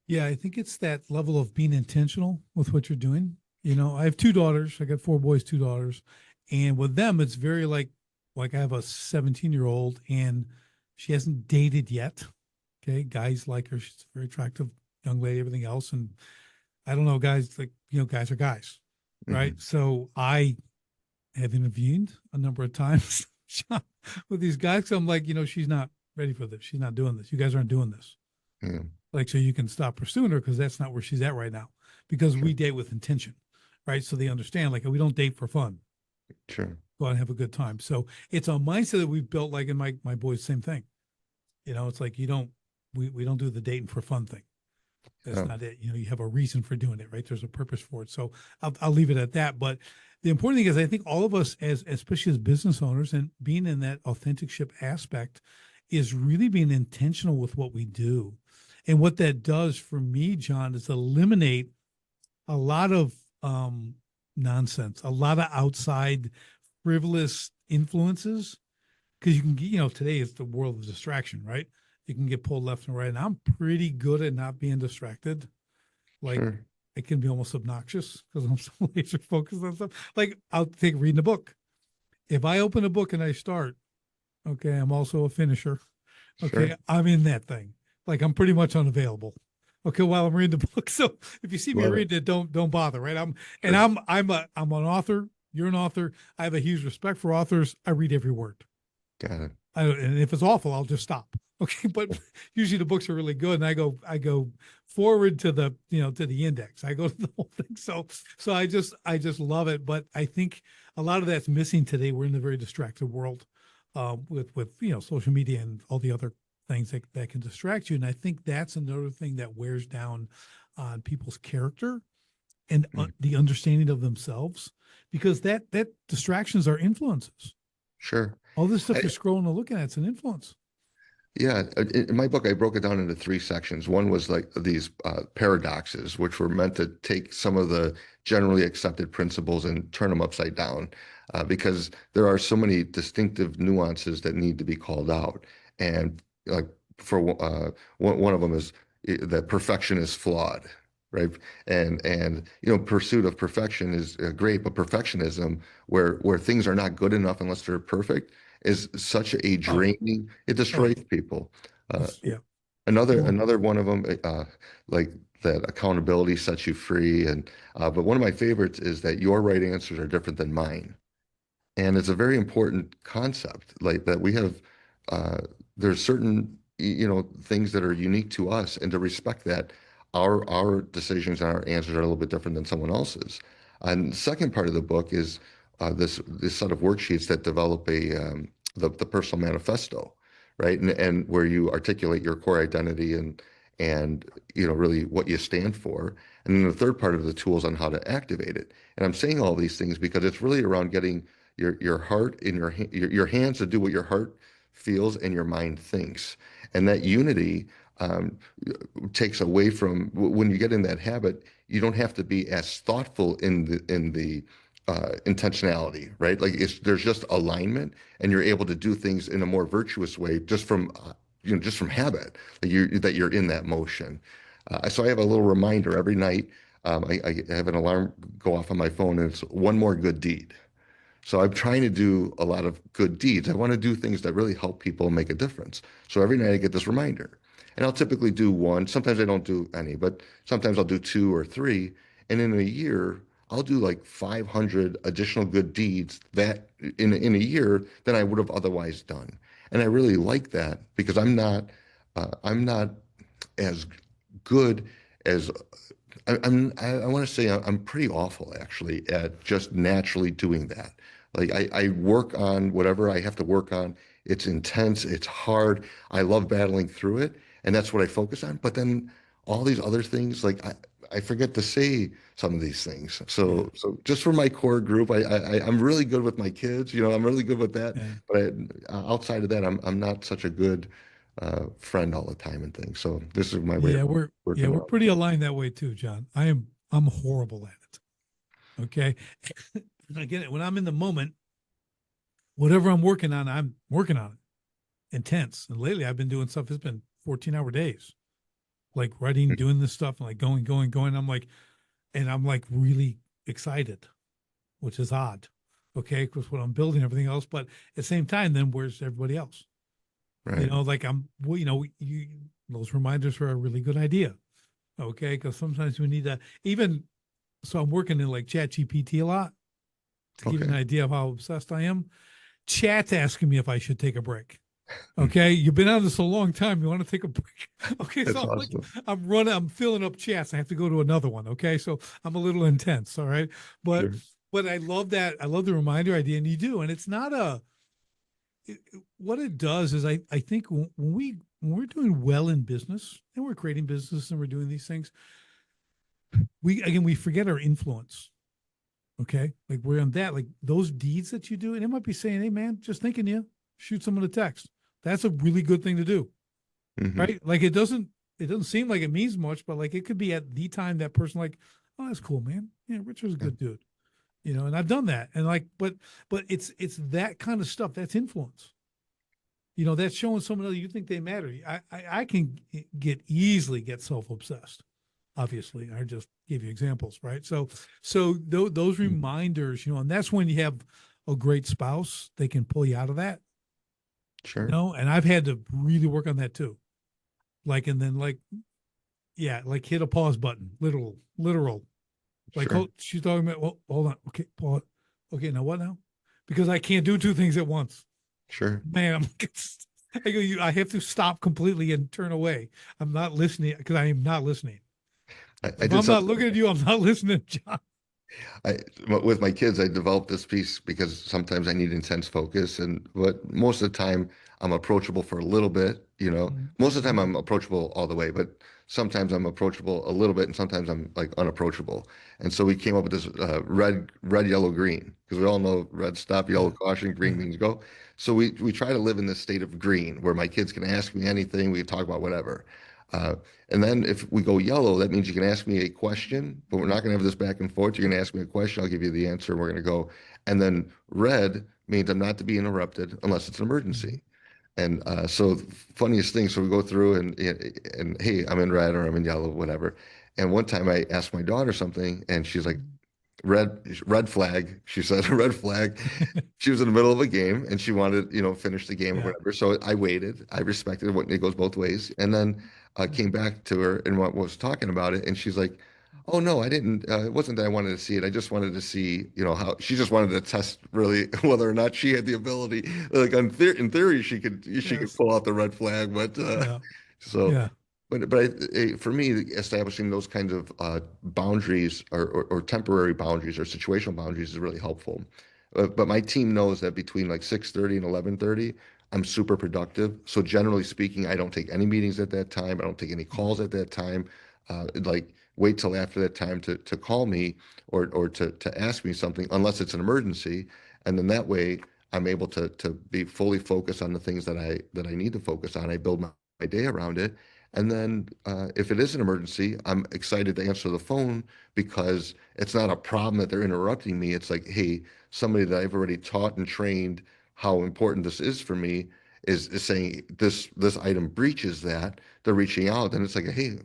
Yeah, I think it's that level of being intentional with what you're doing. I have two daughters. I got four boys, two daughters. And with them, it's very like I have a 17-year-old and she hasn't dated yet. Okay. Guys like her. She's a very attractive young lady, everything else. And I don't know, guys guys are guys. Right. Hmm. So I have intervened a number of times with these guys. So I'm like, she's not ready for this. She's not doing this. You guys aren't doing this. Yeah, Like, so you can stop pursuing her because that's not where she's at right now. Because we sure, date with intention, right? So they understand, like, we don't date for fun. sure. Go out and have a good time. So it's a mindset that we've built, like in my boys, same thing. It's like we don't do the dating for fun thing. That's Oh, not it. You have a reason for doing it, right? There's a purpose for it. So I'll leave it at that. But the important thing is, I think all of us, especially as business owners, and being in that authenticship aspect, is really being intentional with what we do. And what that does for me, John, is eliminate a lot of nonsense, a lot of outside frivolous influences. Because you can get, today is the world of distraction, right? You can get pulled left and right. And I'm pretty good at not being distracted. Like, sure, it can be almost obnoxious because I'm so laser focused on stuff. Like, I'll take reading a book. If I open a book and I start, okay, I'm also a finisher. Okay, sure. I'm in that thing. Like, I'm pretty much unavailable. Okay, while I'm reading the book. So if you see me Love it. reading it, don't bother, right? Sure. I'm an author. You're an author. I have a huge respect for authors. I read every word. Got it. And if it's awful, I'll just stop. Okay, but usually the books are really good, and I go forward to the index. I go to the whole thing. So I just love it. But I think a lot of that's missing today. We're in a very distracted world, with social media and all the other things that can distract you. And I think that's another thing that wears down on people's character and Mm, the understanding of themselves, because that distractions are influences. sure. All this stuff I, you're scrolling and looking at, it's an influence. Yeah, in my book, I broke it down into three sections. One was like these paradoxes, which were meant to take some of the generally accepted principles and turn them upside down, because there are so many distinctive nuances that need to be called out. And like for one of them is that perfection is flawed, right? And pursuit of perfection is great, but perfectionism, where things are not good enough unless they're perfect is such a Oh, draining, it oh destroys yeah. people. Uh, Yeah. another Well, another one of them, like that accountability sets you free. And but one of my favorites is that your right answers are different than mine. And it's a very important concept, like that we have, uh, there's certain, things that are unique to us, and to respect that our decisions and our answers are a little bit different than someone else's. And the second part of the book is this set of worksheets that develop the personal manifesto, right? And where you articulate your core identity and really what you stand for. And then the third part of the tools on how to activate it. And I'm saying all these things because it's really around getting your heart in your hands to do what your heart feels and your mind thinks. And that unity um, takes away from when you get in that habit, you don't have to be as thoughtful in the intentionality, right? Like there's just alignment, and you're able to do things in a more virtuous way just from just from habit that you're in that motion. So I have a little reminder every night. I have an alarm go off on my phone, and it's one more good deed. So I'm trying to do a lot of good deeds. I want to do things that really help people and make a difference. So every night I get this reminder. And I'll typically do one. Sometimes I don't do any, but sometimes I'll do two or three. And in a year, I'll do like 500 additional good deeds that in a year than I would have otherwise done. And I really like that because I'm not as good as I want to say I'm pretty awful actually at just naturally doing that. Like I work on whatever I have to work on. It's intense, it's hard. I love battling through it, and that's what I focus on. But then all these other things, like I forget to say some of these things. Yeah. So just for my core group, I'm really good with my kids. I'm really good with that. Yeah. But outside of that, I'm not such a good friend all the time and things. So this is my way of working We're around pretty it. aligned that way too, John. I'm horrible at it. Okay. Again, when I'm in the moment, whatever I'm working on, I'm working on it. Intense. And lately I've been doing stuff, it's been 14-hour days, like writing, doing this stuff, and like going. I'm like really excited, which is odd. Okay, because when I'm building everything else, but at the same time, then where's everybody else? Right. Like those reminders are a really good idea. Okay, because sometimes we need to even. So I'm working in like Chat GPT a lot to give you an Okay. idea of how obsessed I am. Chat's asking me if I should take a break. Okay, you've been on this a long time. You want to take a break? Okay, so That's I'm like, awesome. I'm filling up chats. I have to go to another one. Okay, so I'm a little intense. All right, but Sure. I love that. I love the reminder idea, and you do. And it's not what it does is I think when we're doing well in business and we're creating business and we're doing these things, we forget our influence. Okay, like we're on that, like those deeds that you do, and it might be saying, "Hey, man, just thinking you shoot someone a text." That's a really good thing to do, Hmm. right? Like it doesn't seem like it means much, but like it could be at the time that person like, "Oh, that's cool, man. Yeah, Richard's a Yeah. good dude." And I've done that, and like, but it's that kind of stuff that's influence. That's showing someone else you think they matter. I can easily get self obsessed. Obviously, I just gave you examples, right? So those Mm. reminders, and that's when you have a great spouse, they can pull you out of that, Sure. and I've had to really work on that too. Like, and then like, yeah, like hit a pause button, literal. Like, Sure. oh, she's talking about, well, hold on. Okay, pause. Okay, now what now? Because I can't do two things at once. Sure. Man, I go, I have to stop completely and turn away. I'm not listening because I am not listening. I If did I'm not something. looking at you, I'm not listening, John. I with my kids, I developed this piece because sometimes I need intense focus, and but most of the time I'm approachable for a little bit. Most of the time Mm-hmm. I'm approachable all the way, but sometimes I'm approachable a little bit, and sometimes I'm like unapproachable. And so we came up with this red, yellow, green, because we all know red stop, yellow Yeah, caution, green yeah. means go. So we try to live in this state of green where my kids can ask me anything, we can talk about whatever. Uh, and then if we go yellow, that means you can ask me a question, but we're not going to have this back and forth. You're going to ask me a question, I'll give you the answer, and we're going to go. And then red means I'm not to be interrupted unless it's an Mm-hmm. emergency. And so funniest thing, so we go through and hey, I'm in red or I'm in yellow, whatever. And one time I asked my daughter something, and she's like, red flag. She said red flag. She was in the middle of a game and she wanted, finish the game or Yeah. whatever. So I waited. I respected what it goes both ways. And then came back to her and what was talking about it. And she's like, "Oh no, I didn't. It wasn't that I wanted to see it. I just wanted to see, how she just wanted to test really whether or not she had the ability. Like in theory, she could Yes. pull out the red flag, but Yeah. so." Yeah. But for me, establishing those kinds of boundaries or temporary boundaries or situational boundaries is really helpful. But my team knows that between like 6:30 and 11:30, I'm super productive. So generally speaking, I don't take any meetings at that time. I don't take any calls at that time. Like wait till after that time to call me or to ask me something unless it's an emergency. And then that way I'm able to be fully focused on the things that I need to focus on. I build my day around it. And then if it is an emergency, I'm excited to answer the phone because it's not a problem that they're interrupting me. It's like, hey, somebody that I've already taught and trained how important this is for me is saying this item breaches that. They're reaching out, and it's like, hey,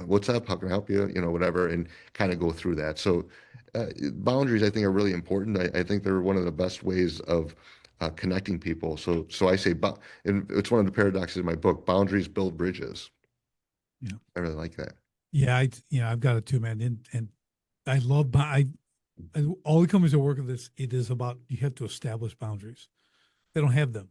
what's up? How can I help you? Whatever, and kind of go through that. So boundaries, I think, are really important. I think they're one of the best ways of connecting people. So I say, and it's one of the paradoxes in my book, boundaries build bridges. Yeah. I really like that. Yeah. I've got it too, man. And I love, all the companies that work with this, it is about, you have to establish boundaries. They don't have them.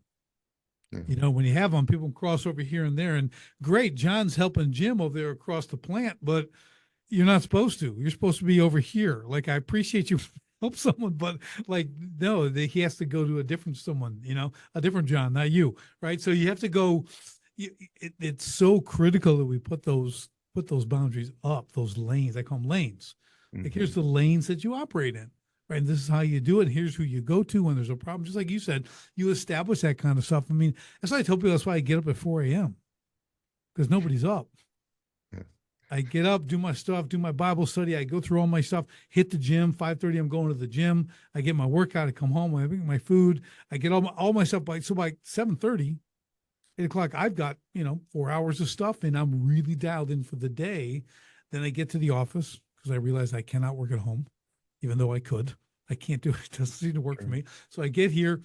Yeah. When you have them, people cross over here and there. And great, John's helping Jim over there across the plant, but you're not supposed to. You're supposed to be over here. Like, I appreciate you help someone, but like, no, he has to go to a different someone, a different John, not you. Right. So you have to go. It's so critical that we put put those boundaries up, those lanes. I call them lanes. Like Hmm. here's the lanes that you operate in, right? And this is how you do it. Here's who you go to when there's a problem. Just like you said, you establish that kind of stuff. I mean, that's why I tell people that's why I get up at 4 a.m. because nobody's up. Yeah. I get up, do my stuff, do my Bible study. I go through all my stuff, hit the gym. 5:30, I'm going to the gym. I get my workout. I come home. I make my food. I get all my stuff by 7:30, 8 o'clock. I've got 4 hours of stuff, and I'm really dialed in for the day. Then I get to the office because I realize I cannot work at home, even though I could. I can't do it. It doesn't seem to work for Sure. me. So I get here,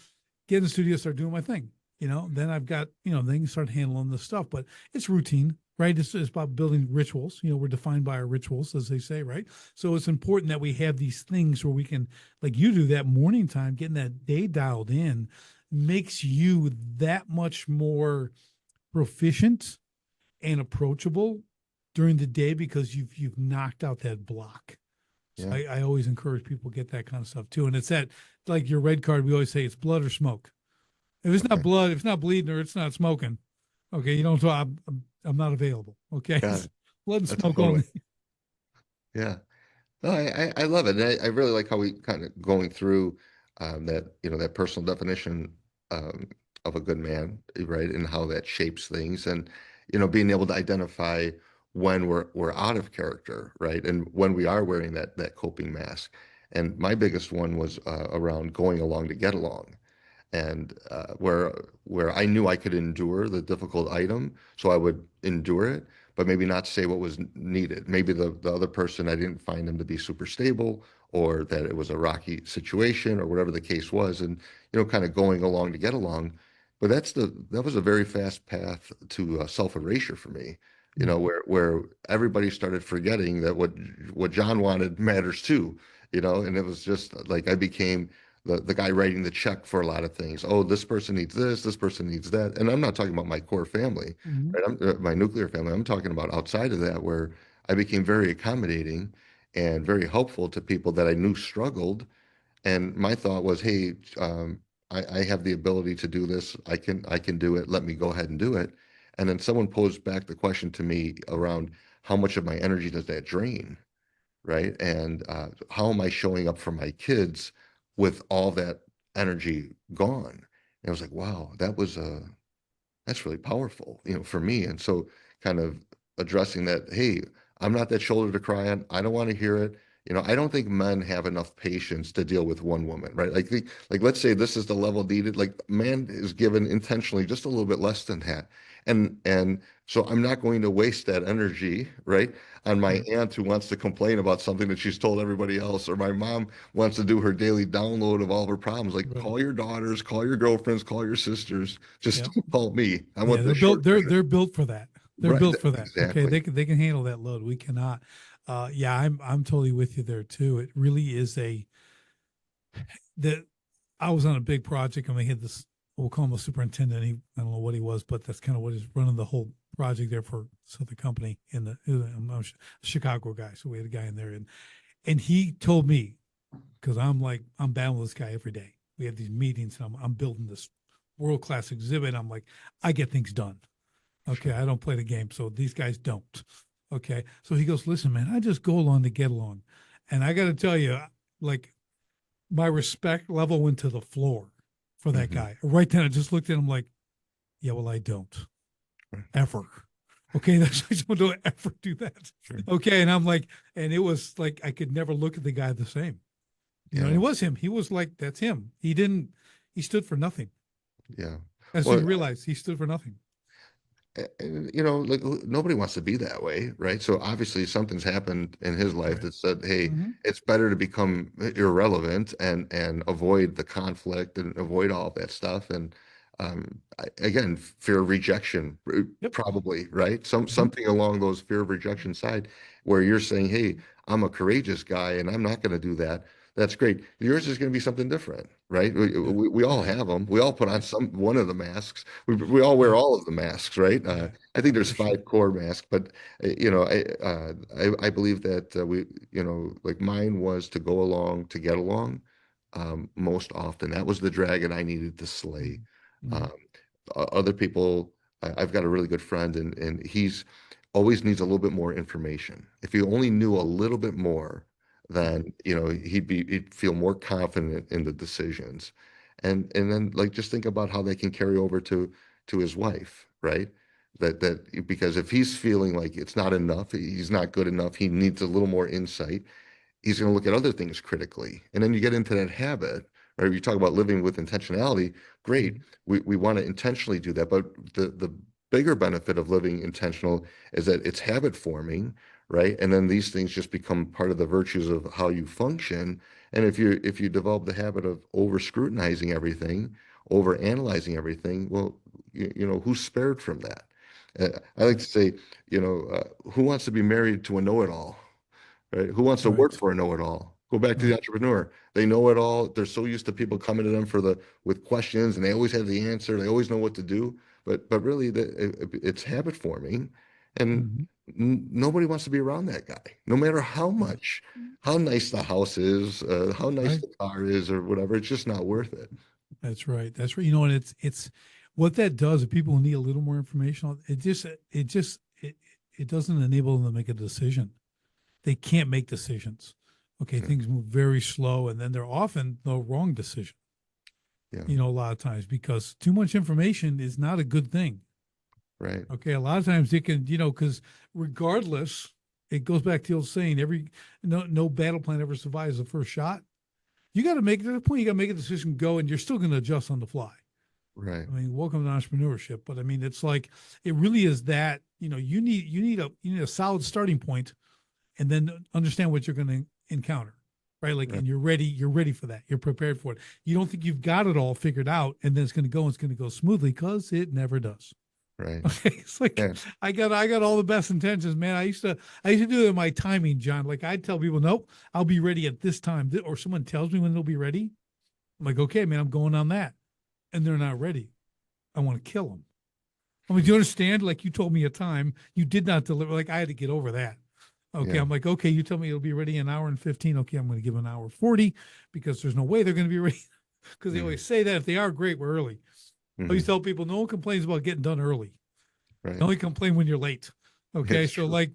get in the studio, start doing my thing. Then I've got, then you start handling the stuff, but it's routine, right? It's about building rituals. We're defined by our rituals, as they say, right? So it's important that we have these things where we can, like you do, that morning time, getting that day dialed in makes you that much more proficient and approachable during the day because you've knocked out that block. So Yeah. I always encourage people to get that kind of stuff too. And it's that, like your red card, we always say it's blood or smoke. If it's not Okay. blood, if it's not bleeding or it's not smoking, okay, you don't. So I'm not available. Okay, Got it. blood and That's smoke totally. only. Yeah. No, I love it. And I really like how we kind of going through that, that personal definition um, of a good man, right? And how that shapes things and, being able to identify when we're out of character, right? And when we are wearing that coping mask. And my biggest one was around going along to get along and where I knew I could endure the difficult item, so I would endure it, but maybe not say what was needed. Maybe the other person I didn't find them to be super stable, or that it was a rocky situation, or whatever the case was, and kind of going along to get along. But that was a very fast path to self-erasure for me. Mhm. Where everybody started forgetting that what John wanted matters too. And it was just like I became the guy writing the check for a lot of things. Oh, this person needs this person needs that. And I'm not talking about my core family, Mhm. right? My nuclear family. I'm talking about outside of that, where I became very accommodating and very helpful to people that I knew struggled. And my thought was, hey, I have the ability to do this. I can do it. Let me go ahead and do it. And then someone posed back the question to me around how much of my energy does that drain? Right? And how am I showing up for my kids with all that energy gone? And I was like, wow, that's really powerful, for me. And so kind of addressing that, hey, I'm not that shoulder to cry on. I don't want to hear it. I don't think men have enough patience to deal with one woman, right? Like let's say this is the level needed. Like man is given intentionally just a little bit less than that. And so I'm not going to waste that energy, right, on my Right. aunt who wants to complain about something that she's told everybody else, or my mom wants to do her daily download of all of her problems. Like Right. call your daughters, call your girlfriends, call your sisters. Just Yep. don't call me. I Yeah, want the they're built. short They're version. they're built for that. They're Right. built for that. Okay, Exactly. they can handle that load. We cannot. Yeah, I'm totally with you there too. It really is a that I was on a big project and we had this. We'll call him a superintendent. I don't know what he was, but that's kind of what he's running the whole project there for the company in I'm a Chicago guy. So we had a guy in there, and he told me because I'm battling this guy every day. We have these meetings, and I'm building this world class exhibit. I'm like, I get things done. Okay, Sure. I don't play the game, so these guys don't. Okay, so he goes, listen, man, I just go along to get along, and I got to tell you, like my respect level went to the floor for that Hmm. guy. Right then, I just looked at him like, yeah, well, I don't ever. Okay, that's I don't ever do that. Sure. Okay, and I'm like, and it was like I could never look at the guy the same. And it Yeah. was him. He was like, that's him. He didn't. He stood for nothing. Yeah. That's what Well, you realize. He stood for nothing. like nobody wants to be that way, right? So obviously something's happened in his life Right. that said, hey, Mm-hmm. it's better to become irrelevant and avoid the conflict and avoid all of that stuff. And again, fear of rejection, Yep. probably, right? Mm-hmm. Something along those fear of rejection side where you're saying, hey, I'm a courageous guy and I'm not going to do that. That's great. Yours is going to be something different, right? Yeah. We all Yeah. have them. We all put on one of the masks. We all wear Yeah. all of the masks, right? Yeah. I think there's For sure. five core masks, but I believe that like mine was to go along to get along. Most often, that was the dragon I needed to slay. Mm-hmm. Mm-hmm. Um, Other people, I've got a really good friend, and he's always needs a little bit more information. If he only knew a little bit more, then he'd feel more confident in the decisions. And then like just think about how they can carry over to his wife, right? That because if he's feeling like it's not enough, he's not good enough, he needs a little more insight, he's going to look at other things critically. And then you get into that habit, right? You talk about living with intentionality. Great. Mhm. We want to intentionally do that. But the bigger benefit of living intentional is that it's habit forming, right? And then these things just become part of the virtues of how you function. And if you develop the habit of over scrutinizing everything, over analyzing everything, well, who's spared from that? I like Right. to say, who wants to be married to a know-it-all? Right? Who wants to work Right. for a know-it-all? Go back to the Right. entrepreneur. They know it all. They're so used to people coming to them with questions, and they always have the answer. They always know what to do. But really, it's habit forming, and Mhm. nobody wants to be around that guy. No matter Right. how nice the house is, how nice Right. the car is, or whatever. It's just not worth it. That's right. That's right. And it's what that does. If people need a little more information, it doesn't enable them to make a decision. They can't make decisions. Okay, Yeah, things move very slow, and then they're often the wrong decision. yeah, A lot of times because too much information is not a good thing. right, Okay, a lot of times it can, because regardless, it goes back to the old saying: no battle plan ever survives the first shot. You got to make to the point. You got to make a decision, go, and you're still going to adjust on the fly. right, I mean, welcome to entrepreneurship, but I mean, it's like it really is that you need a solid starting point, and then understand what you're going to encounter, right? Like, right, and you're ready for that. You're prepared for it. You don't think you've got it all figured out, and then it's going to go smoothly because it never does. right. Okay, it's like Yeah, I got all the best intentions, man. I used to do it in my timing, John. Like I'd tell people, nope, I'll be ready at this time, or someone tells me when they'll be ready. I'm like, okay, man, I'm going on that, and they're not ready. I want to kill them. I mean, do you understand? Like you told me a time you did not deliver. Like I had to get over that. Okay, yeah, I'm like, okay, you tell me it'll be ready in an hour and 15. Okay, I'm going to give an hour 40 because there's no way they're going to be ready. Because they mhm, always say that if they are great, we're early. I always mhm, tell people no one complains about getting done early. right. They only complain when you're late. Okay, It's so true. like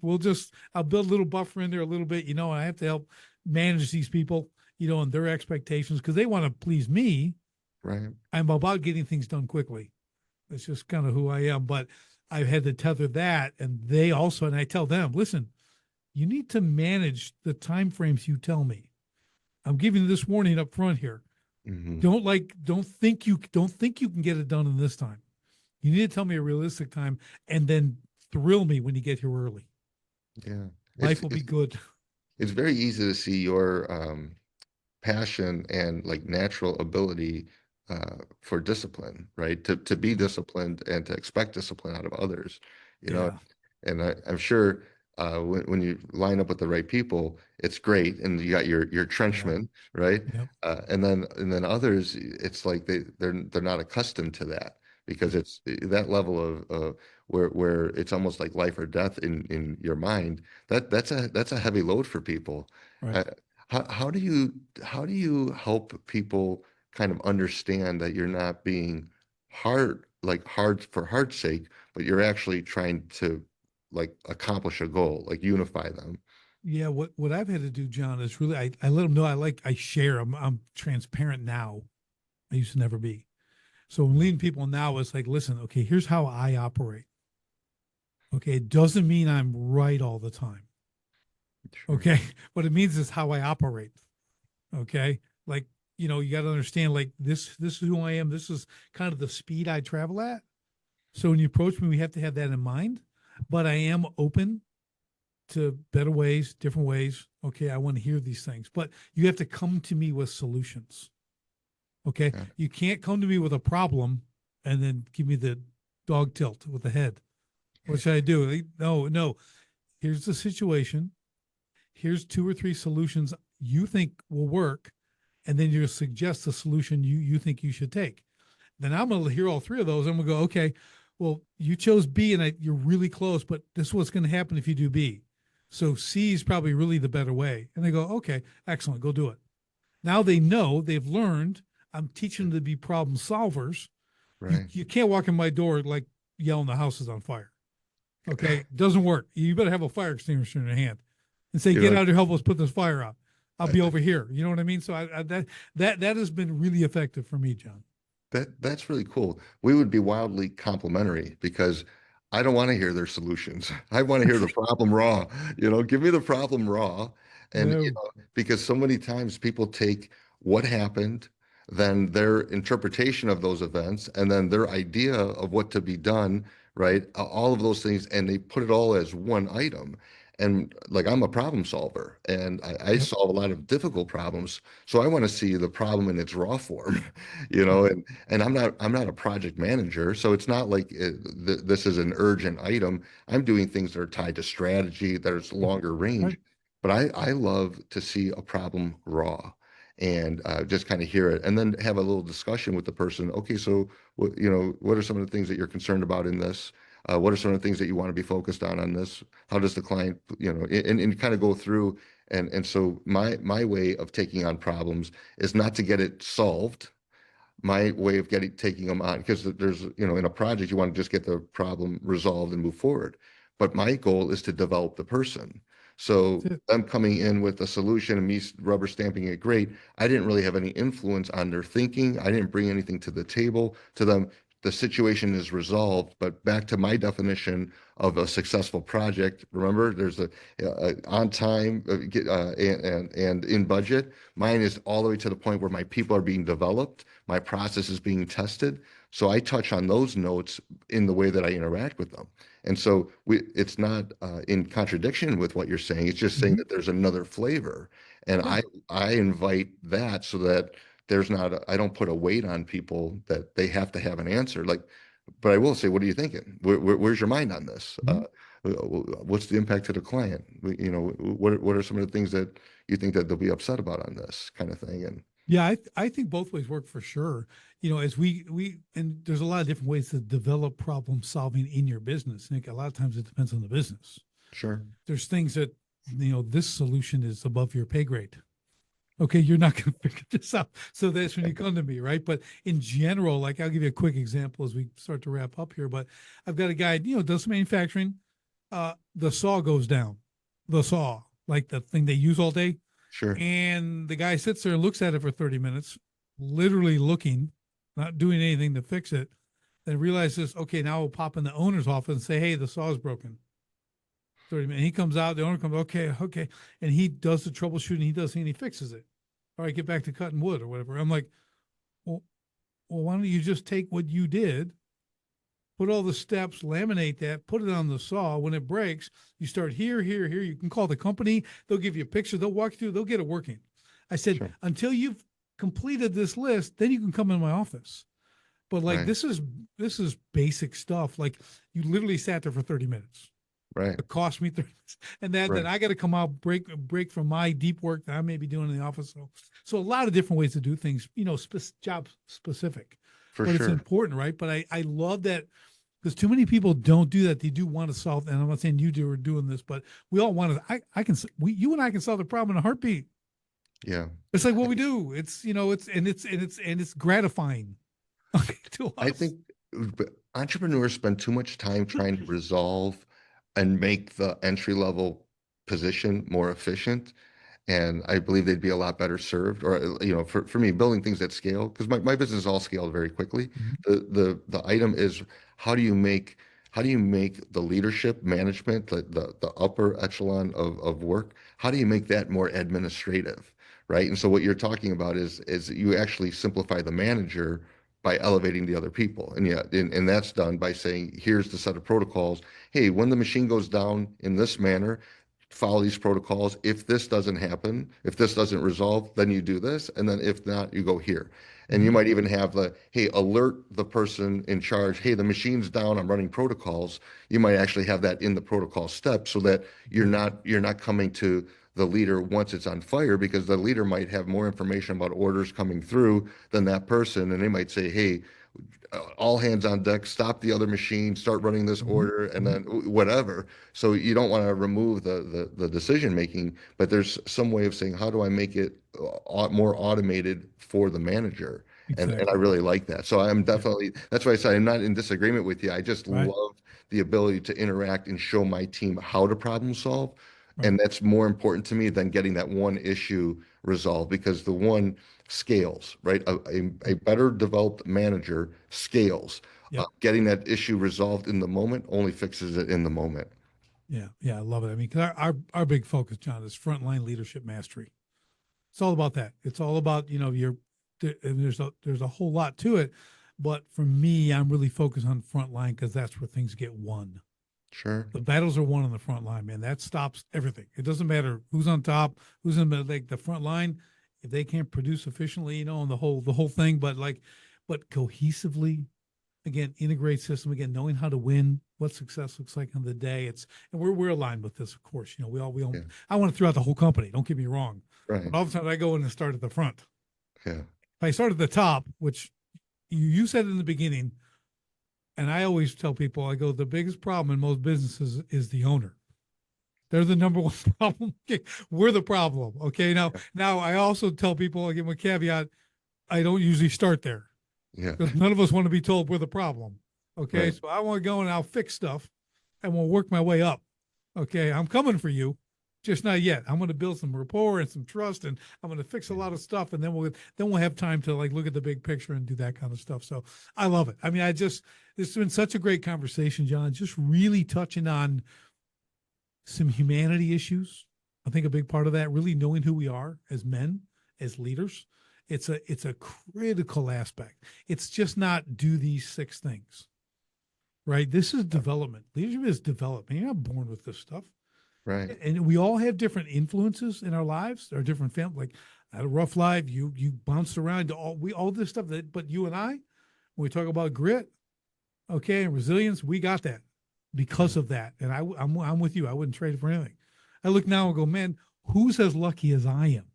I'll build a little buffer in there a little bit, and I have to help manage these people, and their expectations because they want to please me. Right. I'm about getting things done quickly. It's just kind of who I am. But I've had to tether that, and they also, and I tell them, listen, you need to manage the time frames you tell me. I'm giving you this warning up front here. Hmm. Don't think you can get it done in this time. You need to tell me a realistic time, and then thrill me when you get here early. Yeah. It's Life will be it's good. it's very easy to see your passion and like natural ability for discipline, right? To be Mhm. disciplined and to expect discipline out of others, you know. Yeah. And I'm sure when you line up with the right people, it's great, and you got your Yeah. trenchmen, right? Yep. And then others, it's like they're not accustomed to that because Right. it's that level of where it's almost like life or death in your mind. That's a heavy load for people. Right. Uh, how do you help people kind of understand that you're not being hard for hard's sake, but you're actually trying to like accomplish a goal, like unify them? Yeah. What I've had to do, John, is really I let them know I share. I'm transparent now. I used to never be. So leading people now is like, listen, okay, here's how I operate. Okay, it doesn't mean I'm right all the time. Sure. Okay, what it means is how I operate. Okay, like you got to understand, like this is who I am. This is kind of the speed I travel at. So when you approach me, we have to have that in mind. But I am open to better ways, different ways. Okay, I want to hear these things, but you have to come to me with solutions. Okay, Yeah. you can't come to me with a problem and then give me the dog tilt with the head. What should I do? No, no. Here's the situation. Here's two or three solutions you think will work, and then you suggest the solution you think you should take. Then I'm going to hear all three of those. I'm going to go, okay, well, you chose B and you're really close, but this is what's going to happen if you do B. So C is probably really the better way. And they go, okay, excellent, go do it. Now they know, they've learned. I'm teaching them to be problem solvers. You Right. you can't walk in my door like yelling the house is on fire. Okay, doesn't work. You better have a fire extinguisher in your hand and say, You "Get know, out here, help us put this fire out. I'll I, be over here." You know what I mean? So that has been really effective for me, John. that's really cool. We would be wildly complimentary because I don't want to hear their solutions. I want to hear the problem raw. Give me the problem raw. And No, because so many times people take what happened, then their interpretation of those events, and then their idea of what to be done, right? All of those things, and they put it all as one item. And like I'm a problem solver and I yep, solve a lot of difficult problems. So I want to see the problem in its raw form, you know, right, and I'm not a project manager, so it's not like this is an urgent item. I'm doing things that are tied to strategy, that is yep, longer right, range. But I love to see a problem raw and just kind of hear it, and then have a little discussion with the person. Okay, so what are some of the things that you're concerned about in this? What are some of the things that you want to be focused on this? How does the client, and kind of go through. And so my way of taking on problems is not to get it solved. My way of taking them on, because there's, in a project, you want to just get the problem resolved and move forward. But my goal is to develop the person. So that's it. them coming in with a solution and me rubber stamping it, great. I didn't really have any influence on their thinking. I didn't bring anything to the table to them. The situation is resolved, but back to my definition of a successful project. Remember, there's a on time, and in budget. Mine is all the way to the point where my people are being developed, my process is being tested. So I touch on those notes in the way that I interact with them. And so it's not in contradiction with what you're saying. It's just saying Mhm. that there's another flavor. And Yeah, I invite that so that there's not, I don't put a weight on people that they have to have an answer. Like, but I will say, what are you thinking? Where's your mind on this? mhm. What's the impact to the client? What are some of the things that you think that they'll be upset about on this kind of thing? And Yeah. I think both ways work for sure. As we and there's a lot of different ways to develop problem solving in your business. Nick, a lot of times it depends on the business. sure, There's things that this solution is above your pay grade. Okay, you're not going to figure this out. So that's when you come to me, right? But in general, like I'll give you a quick example as we start to wrap up here. But I've got a guy, does some manufacturing. The saw goes down, the saw, like the thing they use all day. sure, And the guy sits there and looks at it for 30 minutes, literally looking, not doing anything to fix it. Then realizes, okay, now we'll pop in the owner's office and say, hey, the saw is broken. 30 minutes. And he comes out, the owner comes, okay. And he does the troubleshooting, he does, and he fixes it. All right, get back to cutting wood or whatever. I'm like, well, why don't you just take what you did, put all the steps, laminate that, put it on the saw. When it breaks, you start here, here, here. You can call the company. They'll give you a picture. They'll walk you through. They'll get it working. I said, sure, until you've completed this list, then you can come in my office. But like right, this is basic stuff. Like you literally sat there for 30 minutes. right, It cost me 30 minutes. And then right, I got to come out, break from my deep work that I may be doing in the office. So a lot of different ways to do things, job specific, for but it's sure. important, right? But I love that because too many people don't do that. They do want to solve, and I'm not saying you two are doing this, but we all want to. I can, you and I can solve the problem in a heartbeat. Yeah. It's like what we do. It's gratifying to I us. think entrepreneurs spend too much time trying to resolve and make the entry level position more efficient. And I believe they'd be a lot better served, or for me, building things at scale, because my business is all scaled very quickly. Mhm. The item is, how do you make the leadership management, the upper echelon of work, how do you make that more administrative, right? And so what you're talking about is you actually simplify the manager by elevating the other people. And yeah, and that's done by saying, here's the set of protocols. Hey, when the machine goes down in this manner, follow these protocols. If this doesn't happen, if this doesn't resolve, then you do this. And then if not, you go here. And you Mhm. might even have hey, alert the person in charge. Hey, the machine's down. I'm running protocols. You might actually have that in the protocol step so that Yeah. you're not coming to the leader once it's on fire, because the leader might have more information about orders coming through than that person. And they might say, hey, all hands on deck, stop the other machine, start running this Mhm. order, and Mhm. then whatever. So you don't want to remove the decision making, but there's some way of saying, how do I make it more automated for the manager? and I Exactly. really like that. So I'm Yeah. definitely, that's why I say I'm not in disagreement with you. I just Right. love the ability to interact and show my team how to problem solve. Right. And that's more important to me than getting that one issue resolved, because the one scales, right? A better developed manager scales. Yep. Getting that issue resolved in the moment only fixes it in the moment. Yeah. Yeah. I love it. I mean, 'cause our big focus, John, is frontline leadership mastery. It's all about that. It's all about, and there's a whole lot to it. But for me, I'm really focused on frontline because that's where things get won. Sure. The battles are won on the front line, man. That stops everything. It doesn't matter who's on top, who's in the front line. If they can't produce efficiently, on the whole thing, but cohesively, again, integrate system, again, knowing how to win, what success looks like on the day. And we're aligned with this, of course. We all Yeah. I want to throughout the whole company. Don't get me wrong, but Right. all of a sudden I go in and start at the front. Yeah. If I start at the top, which you said in the beginning, and I always tell people, I go, the biggest problem in most businesses is the owner. They're the number one problem. Okay, we're the problem. Okay. Now I also tell people, I give them a caveat. I don't usually start there Yeah. because none of us want to be told we're the problem. Okay. Right. So I want to go and I'll fix stuff and we'll work my way up. Okay. I'm coming for you, just not yet. I'm going to build some rapport and some trust, and I'm going to fix a lot of stuff. And then we'll have time to look at the big picture and do that kind of stuff. So I love it. I mean, this has been such a great conversation, John, just really touching on some humanity issues. I think a big part of that, really knowing who we are as men, as leaders. It's a critical aspect. It's just not do these 6 things, right? This is development. Leadership is development. You're not born with this stuff. Right. And we all have different influences in our lives, our different family. Like I had a rough life. You bounced around all this stuff but you and I, when we talk about grit, okay, and resilience, we got that because of that. And I'm with you. I wouldn't trade it for anything. I look now and go, man, who's as lucky as I am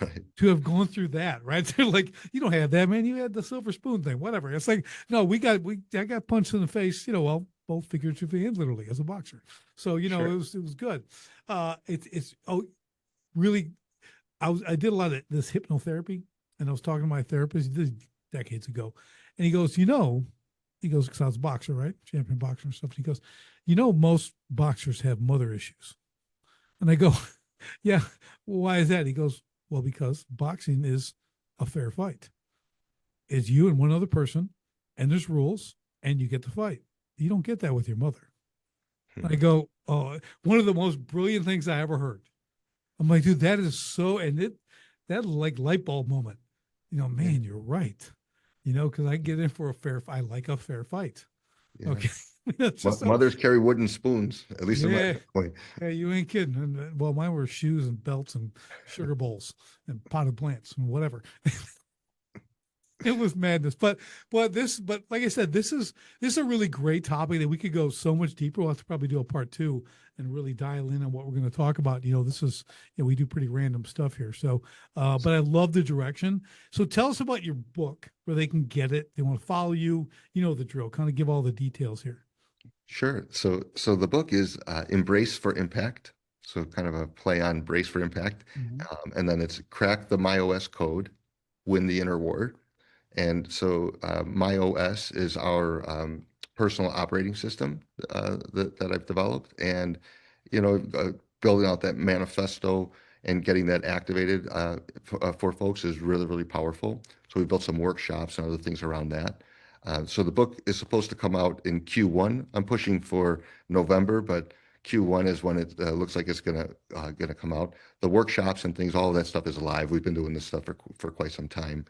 Right. to have gone through that, right? They're like, you don't have that, man. You had the silver spoon thing, whatever. It's like, no, I got punched in the face, well, both figuratively and literally as a boxer. So, Sure. it was good. Really, I did a lot of this hypnotherapy, and I was talking to my therapist this decades ago, and he goes, because I was a boxer, right? Champion boxer and stuff. And he goes, most boxers have mother issues. And I go, yeah, well, why is that? He goes, well, because boxing is a fair fight. It's you and one other person, and there's rules, and you get to fight. You don't get that with your mother. I go, oh, one of the most brilliant things I ever heard. I'm like, dude, that is so, and that like light bulb moment, Yeah. man, you're right. Because I get in for I like a fair fight. Yeah. Okay. That's just so, Mothers carry wooden spoons, at least in my yeah. family. Yeah, you ain't kidding. And well, mine were shoes and belts and sugar bowls and potted plants and whatever. It was madness. But like I said, this is a really great topic that we could go so much deeper. We'll have to probably do a part 2 and really dial in on what we're going to talk about. This is, we do pretty random stuff here. So, but I love the direction. So tell us about your book, where they can get it. They want to follow you. You know the drill. Kind of give all the details here. Sure. So the book is Embrace for Impact. So kind of a play on Brace for Impact. Mhm. And then it's Crack the MyOS Code, Win the Inner War. And so MyOS is our personal operating system that I've developed. And, building out that manifesto and getting that activated for folks is really, really powerful. So we built some workshops and other things around that. So the book is supposed to come out in Q1. I'm pushing for November, but Q1 is when it looks like it's gonna come out. The workshops and things, all of that stuff is live. We've been doing this stuff for quite some time.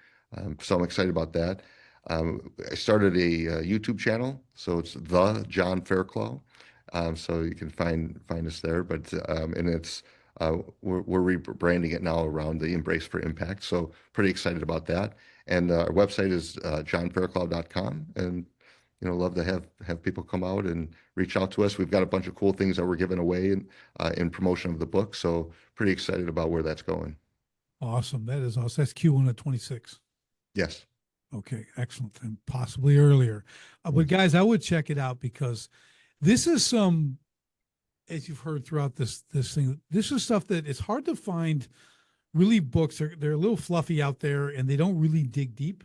So I'm excited about that. I started a YouTube channel, so it's the John Fairclough. So you can find us there. But and it's we're rebranding it now around the Embrace for Impact. So pretty excited about that. And our website is johnfairclough.com. And love to have people come out and reach out to us. We've got a bunch of cool things that we're giving away in promotion of the book. So pretty excited about where that's going. Awesome. That is awesome. That's Q1 at 26. Yes. Okay, excellent. And possibly earlier. But Yes. guys, I would check it out because this is some, as you've heard throughout this thing, this is stuff that it's hard to find really books. They're a little fluffy out there and they don't really dig deep.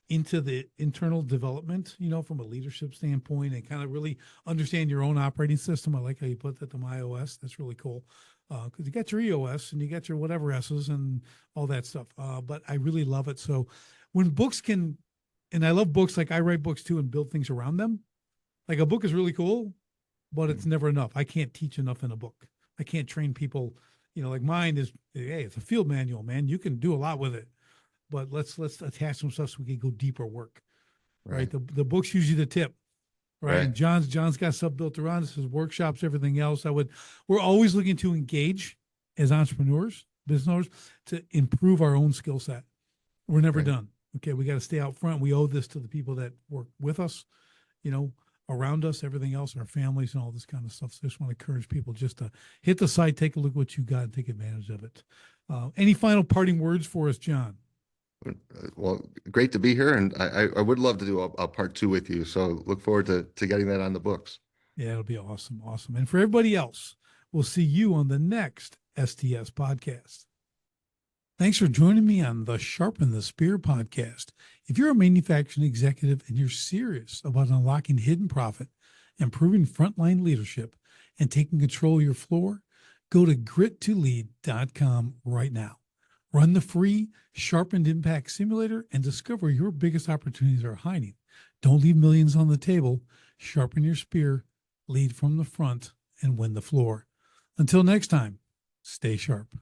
into the internal development, from a leadership standpoint, and kind of really understand your own operating system. I like how you put that, the iOS. That's really cool. Because you got your EOS and you got your whatever S's and all that stuff. But I really love it. So when books can, and I love books, like I write books too and build things around them. Like a book is really cool, but it's never enough. I can't teach enough in a book. I can't train people, like mine is, hey, it's a field manual, man. You can do a lot with it, but let's attach some stuff so we can go deeper work. Right. The book's usually the tip. Right. And John's got stuff built around this, his workshops, everything else. We're always looking to engage as entrepreneurs, business owners, to improve our own skill set. We're never done. Okay. We got to stay out front. We owe this to the people that work with us, around us, everything else, our families and all this kind of stuff. So I just want to encourage people just to hit the site, take a look at what you got and take advantage of it. Any final parting words for us, John? Well, great to be here, and I would love to do a part 2 with you. So look forward to getting that on the books. Yeah, it'll be awesome. Awesome. And for everybody else, we'll see you on the next STS podcast. Thanks for joining me on the Sharpen the Spear podcast. If you're a manufacturing executive and you're serious about unlocking hidden profit, improving frontline leadership, and taking control of your floor, go to grit2lead.com right now. Run the free Sharpened Impact Simulator and discover your biggest opportunities are hiding. Don't leave millions on the table. Sharpen your spear, lead from the front, and win the floor. Until next time, stay sharp.